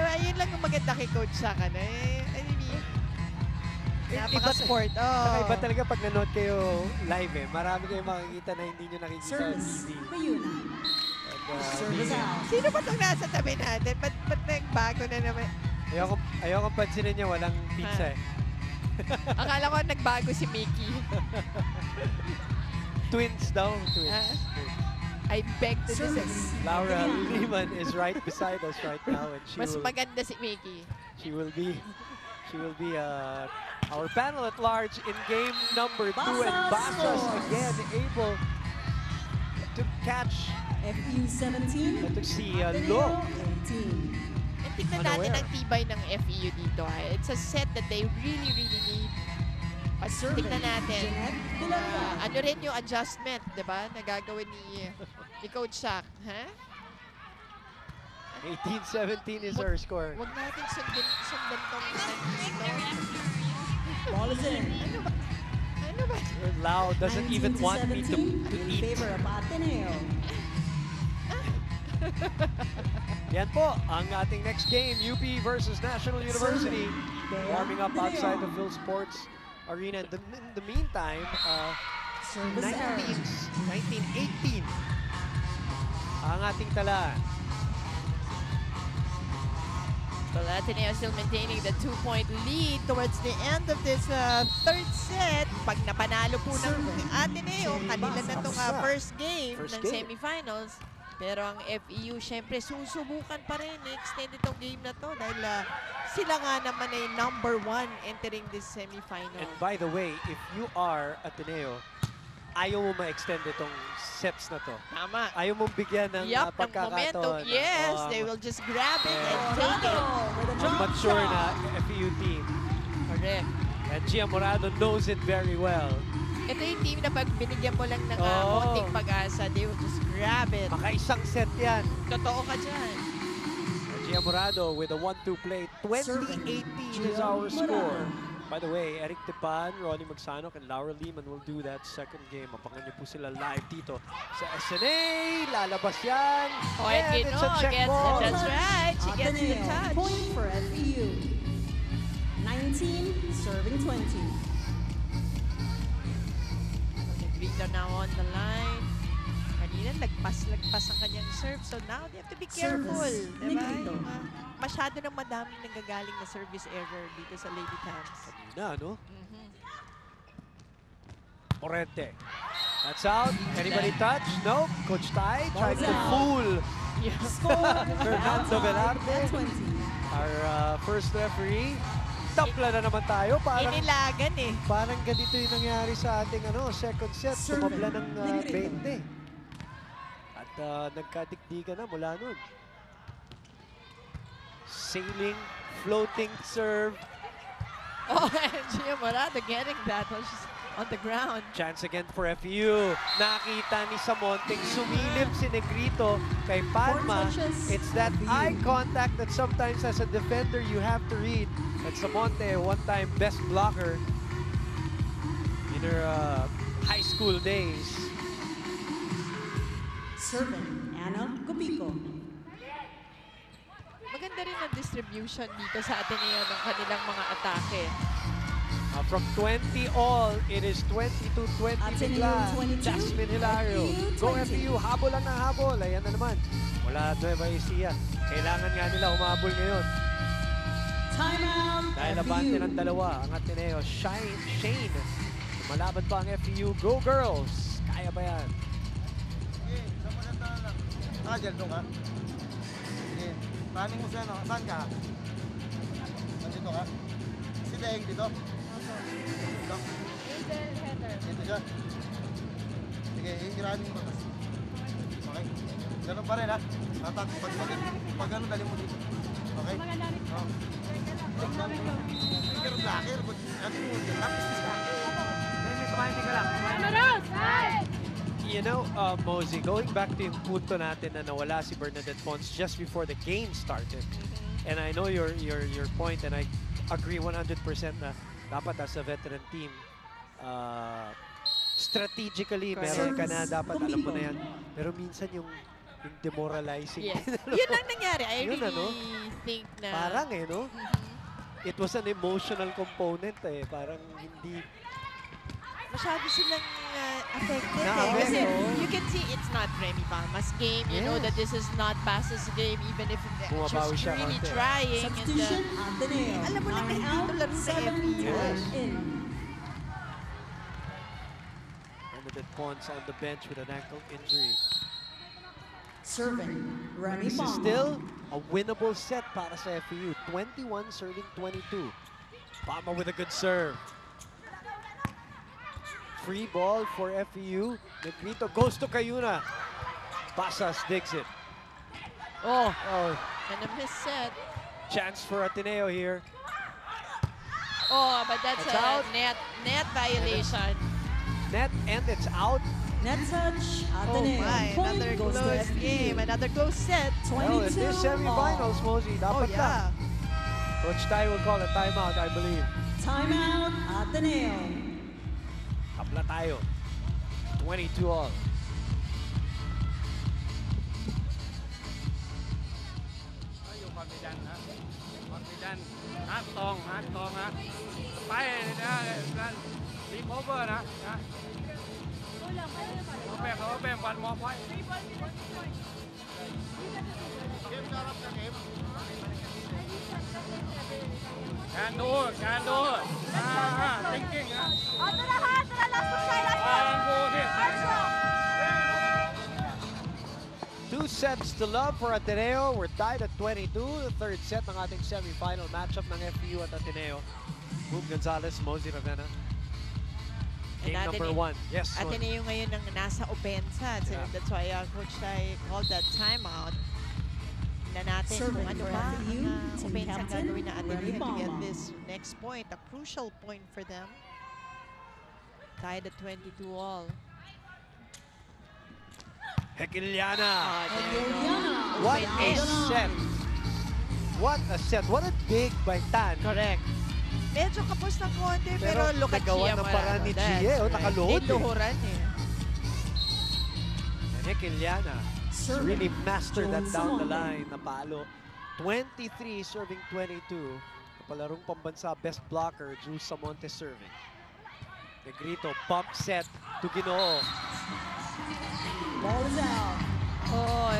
ayun lang ang maganda kay Coach Saka na I mean, napaka-sport. Kakaiba talaga pag nanood kayo live eh. Marami kayong makikita na hindi nyo nakikita sa Service. TV. Mayuna. Service out. Sino ba itong nasa tabi natin? Ba't nagbago na naman? Ayokong pansinin niya, walang pizza eh. Akala ko nagbago si Mickey. Twins daw. Twins. Ah. I beg to disagree. Service. Laura Lehman is right beside us right now, and Mas maganda si Mickey. she will be our panel at large in game number 2, and Basas again able to catch. FU 17. Ito si Ateneo Lo. 18. And tignan natin ang tibay ng FEU dito. It's a set that they really, really need. Tignan natin. Jeanette Villarreal. Ano rin yung adjustment, di ba? Nagagawin ni Coach Shaq. Ha? 18-17 is our score. Huwag natin sundan tong Ball is in. Ano ba? Lau doesn't even want me to in eat. favor of Ateneo. Yan po ang ating next game, UP versus National University. Warming up outside the Phil Sports Arena. In the meantime, Service error. 19-18 ang ating tala. Well, Ateneo still maintaining the 2-point lead towards the end of this third set. Pag napanalo po ng Ateneo, kanila na itong first game ng semifinals. Pero ang FEU, syempre, susubukan pa rin extend itong game na to dahil sila nga naman ay number 1 entering this semifinal. And by the way, if you are Ateneo, ayaw mo ma-extend itong sets na to. Tama. Ayaw mong bigyan ng Yup, ng pagkakataon. momentum. Yes, they will just grab it and take it. Ang mature na FEU team. Correct. And Gia Morado knows it very well. Ito yung team na pag binigyan mo lang ng konting pag-asa, they will just grab it. Makaisang set yan. Totoo ka dyan. Gia Morado with a 1-2 play. 20-18 is our score. By the way, Eric Tepan, Ronnie Magsanok, and Laura Lehman will do that second game. Abangan niyo po sila live dito sa SNA. Lalabas yan. Oh, and it's a check gets ball. it. That's right. She gets the Ateneo, touch. point for FEU. 19, serving 20. Negrito now on the line. Kanina, lagpas ang kanyang serve. So now, they have to be careful. Service, Diba? Negrito. Masyado nang madaming nanggagaling na service error dito sa Lady Tams. Na, no? Morente. That's out. Anybody touch? Nope. Coach Tai tried to out. fool Score. Fernando Velarde, At 20. our first referee. Tapla na naman tayo. Inilagan eh. Parang ganito yung nangyari sa ating second set. Tumabla ng 20. At nagkadikdikan na mula nun. Sailing, floating serve. Oh, and Gia Morado getting that while she's on the ground. Chance again for FEU. Nakita ni Samonting sumilip si Negrito kay Padma. It's that eye contact that sometimes as a defender you have to read. And Samonte, one-time best blocker in her high school days. Serving Anna Gupico. Maganda rin ang distribution dito sa Ateneo ng kanilang mga atake. From 20 all, it is 22-20 Ateneo bigla. 22, Jasmine Hilario. Go 20. FEU, habol lang ng habol. Ayan na naman. Wala Nueva Ecija. Kailangan nga nila humabol ngayon. Timeout. Dahil abante ng dalawa, ang Ateneo, Shane. Malaban pa ang FEU. Go girls! Kaya ba yan? Sige, sa maganda lang. Dyan doon ka. Sige, running mo siya, no? Saan ka? Nandito ka? Si Deng dito? Dito? Dito siya? Sige, i-running mo. Okay? Ganun pa rin, ha? Pag ano, dali mo dito. Okay? Oh. Blocker, You know, Mosey, going back to yung punto natin na nawala si Bernadette Pons just before the game started. And I know your point, and I agree 100% na dapat as a veteran team, strategically, meron ka na, dapat alam mo na yan. Pero minsan yung yung demoralizing. Yes. Yun lang nangyari. I Yun, really think na... Parang no? It was an emotional component Parang hindi... Masyado silang affected Na-affect, Kasi oh. you can see it's not Remy Palma's game. You know that this is not Pas's game even if Bumabawi she's siya really konti. trying. Substitution, Ateneo. Alam mo na Line dito out, laro sa 7 FEU. Yes. in. Bernadette Pons on the bench with an ankle injury. Serving, Remy This is Palma. still a winnable set para sa FEU. 21 serving 22. Palma with a good serve. Free ball for FEU. Negrito goes to Cayuna. Pasas digs it. Oh, Oh, and a miss set. chance for Ateneo here. Oh, but that's It's a out. net violation. Net and it's out. Net touch, Oh Ateneo. my, Point another goes to close FEU. game, another close set. Well, in 22 this semifinals, all. Mosey, Oh dapat yeah. na. Coach Tai will call a timeout, I believe. Timeout, Ateneo. Kapla tayo. 22 all.อยู่ confident นะ confident นัดตรงนะไปนะทีมโอเวอร์นะโอเปมวันมอพอยการดูthinking นะดูดิ Two sets to love for Ateneo. We're tied at 22. The third set ng ating semifinal matchup ng FEU at Ateneo. Boom Gonzalez, Mosey Ravenna. Game And number Ateneo- 1. Yes. Mosey. Ateneo ngayon ang nasa opensa. So Yeah. that's why Coach Tai called that timeout. Na natin Serving kung ano for ba FEU, ang team opensa captain, gagawin na Ateneo Remy to get Palma. this next point. A crucial point for them. Tied at 22 all. Hekiliana. Eliana. What a Open net. set. What a set. What a dig by Tan. Correct. Medyo kapos ng konti, pero look at nagawa Gia ng paraan ni Gia, nakaluhod Niluhuran And Hekiliana Serving, really mastered that Jones down the Samonte. line na palo. 23 serving 22. Kapalarong pambansa, best blocker, Jules Samonte serving. Negrito, bump set to Ginoo. Ball is out. Oh,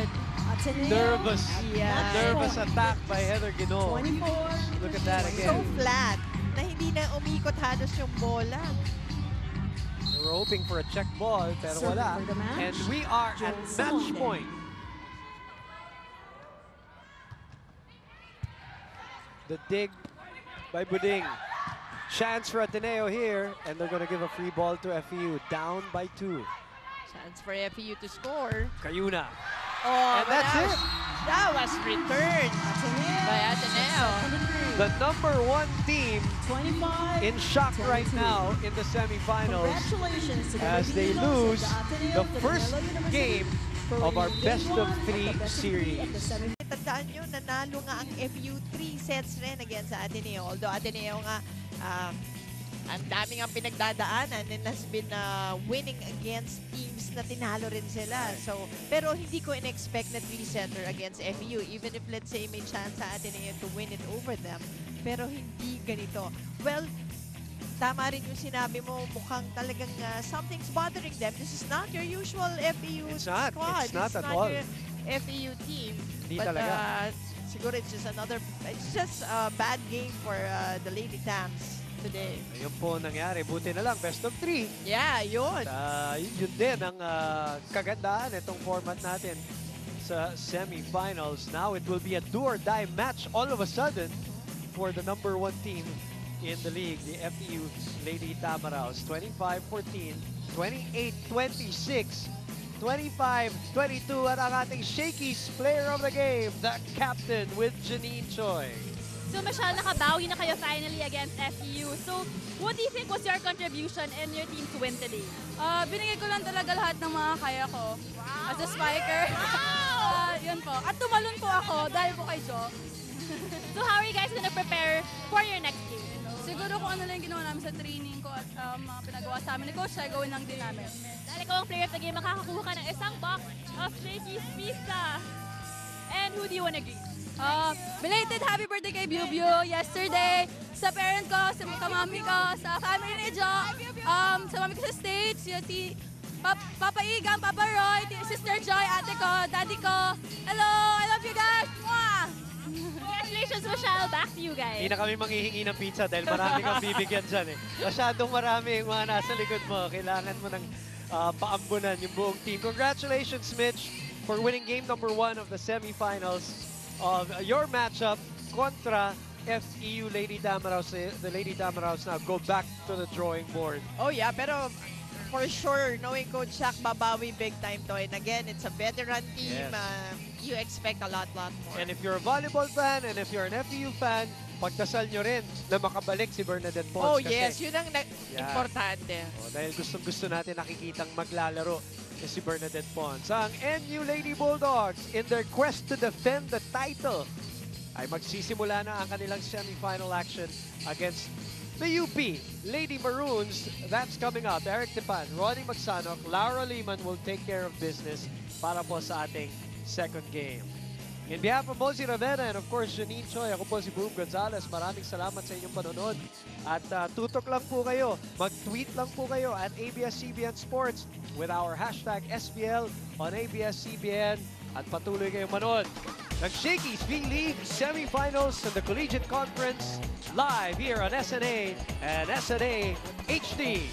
Ateneo. Nervous. Yeah. Nervous attack by Heather Ginoo. 24. Look at that so again. flat na hindi na umikot halos yung bola. We were hoping for a check ball, pero Serving wala. for the match, And we are at Jones match Samonte. point. The dig by Buding. Chance for Ateneo here, and they're going to give a free ball to FEU. Down by 2. Chance for FEU to score. Cayuna. Oh, And but that's that it. was- That was returned Ateneo. by Ateneo. The #1 team 25. in shock right 22. now in the semifinals Congratulations to the as they Lady Eagles lose of Ateneo the de first Manila University game for of our winning best game of 1 of 3 the best of 3 series. of the semifinals. Tandaan nyo, nanalo nga ang FEU 3 sets rin against sa Ateneo. Although Ateneo nga, ang daming ang pinagdadaanan and has been winning against teams na tinalo rin sila. So, pero hindi ko in-expect na 3-setter against FEU. Even if let's say may chance sa Ateneo to win it over them. Pero hindi ganito. Well, tama rin yung sinabi mo, mukhang talagang something's bothering them. This is not your usual FEU It's not. squad. It's not This is at all. your FEU team. Hindi But talaga. siguro it's just a bad game for the Lady Tams today. Ayun po nangyari. Buti na lang, best of 3. Yeah, yun. Yun din ang kagandaan itong format natin sa semifinals. Now it will be a do-or-die match all of a sudden for the #1 team in the league, the FEU Lady Tamaraos. 25-14, 28-26, 25-22 at ang ating Shakey's player of the game, the captain with Janine Choi. So, Michelle, nakabawi na kayo finally against FEU. So, what do you think was your contribution and your team's win today? Binigay ko lang talaga lahat ng mga kaya ko. As a spiker. Yun po. At tumalon po ako dahil po kay Jo. So, how are you guys gonna prepare for your next game? Siguro kung ano lang yung ginawa namin sa training ko at mga pinagawa sa amin ni Coach, ay gawin lang din namin. Dahil ikaw ang player of the game, makakakuha ka ng isang box of of Shakey's Pizza. And who do you want to greet? Belated happy birthday kay Biu Biu yesterday. Sa parent ko, sa kamami ko, sa family ni Jo, sa mami ko sa States, si Papa Igang, Papa Roy, Sister Joy, ate ko, daddy ko. Hello, I love you guys! Mwah! Congratulations, Michelle. Back to you guys. Hindi na kami manghihingi ng pizza dahil marami kang bibigyan dyan eh. Masyadong marami yung mga nasa likod mo. Kailangan mo ng paambunan yung buong team. Congratulations, Mitch, for winning game number 1 of the semifinals of your matchup kontra FEU Lady Tamaraws. The Lady Tamaraws now go back to the drawing board. Oh yeah, pero for sure, knowing Coach Shaq, babawi big time to. And again, it's a veteran team. Yes. You expect a lot more. And if you're a volleyball fan and if you're an FEU fan, pagdasal nyo rin na makabalik si Bernadette Pons. Oh kasi, yes, yun ang importante. Dahil gustong-gusto natin nakikitang maglalaro si Bernadette Pons. Ang NU Lady Bulldogs, in their quest to defend the title, ay magsisimula na ang kanilang semifinal action against the UP Lady Maroons. That's coming up. Eric Tipan, Ronnie Magsanok, Laura Lehman will take care of business para po sa ating second game. In behalf of Mozi Ravena and of course Janine Choi, ako po si Boom Gonzalez. Maraming salamat sa inyong panonood. At tutok lang po kayo, mag-tweet lang po kayo at ABS-CBN Sports with our hashtag SPL on ABS-CBN at patuloy kayong manood ng Shakey's V-League Semifinals in the Collegiate Conference live here on SNA and SNA HD.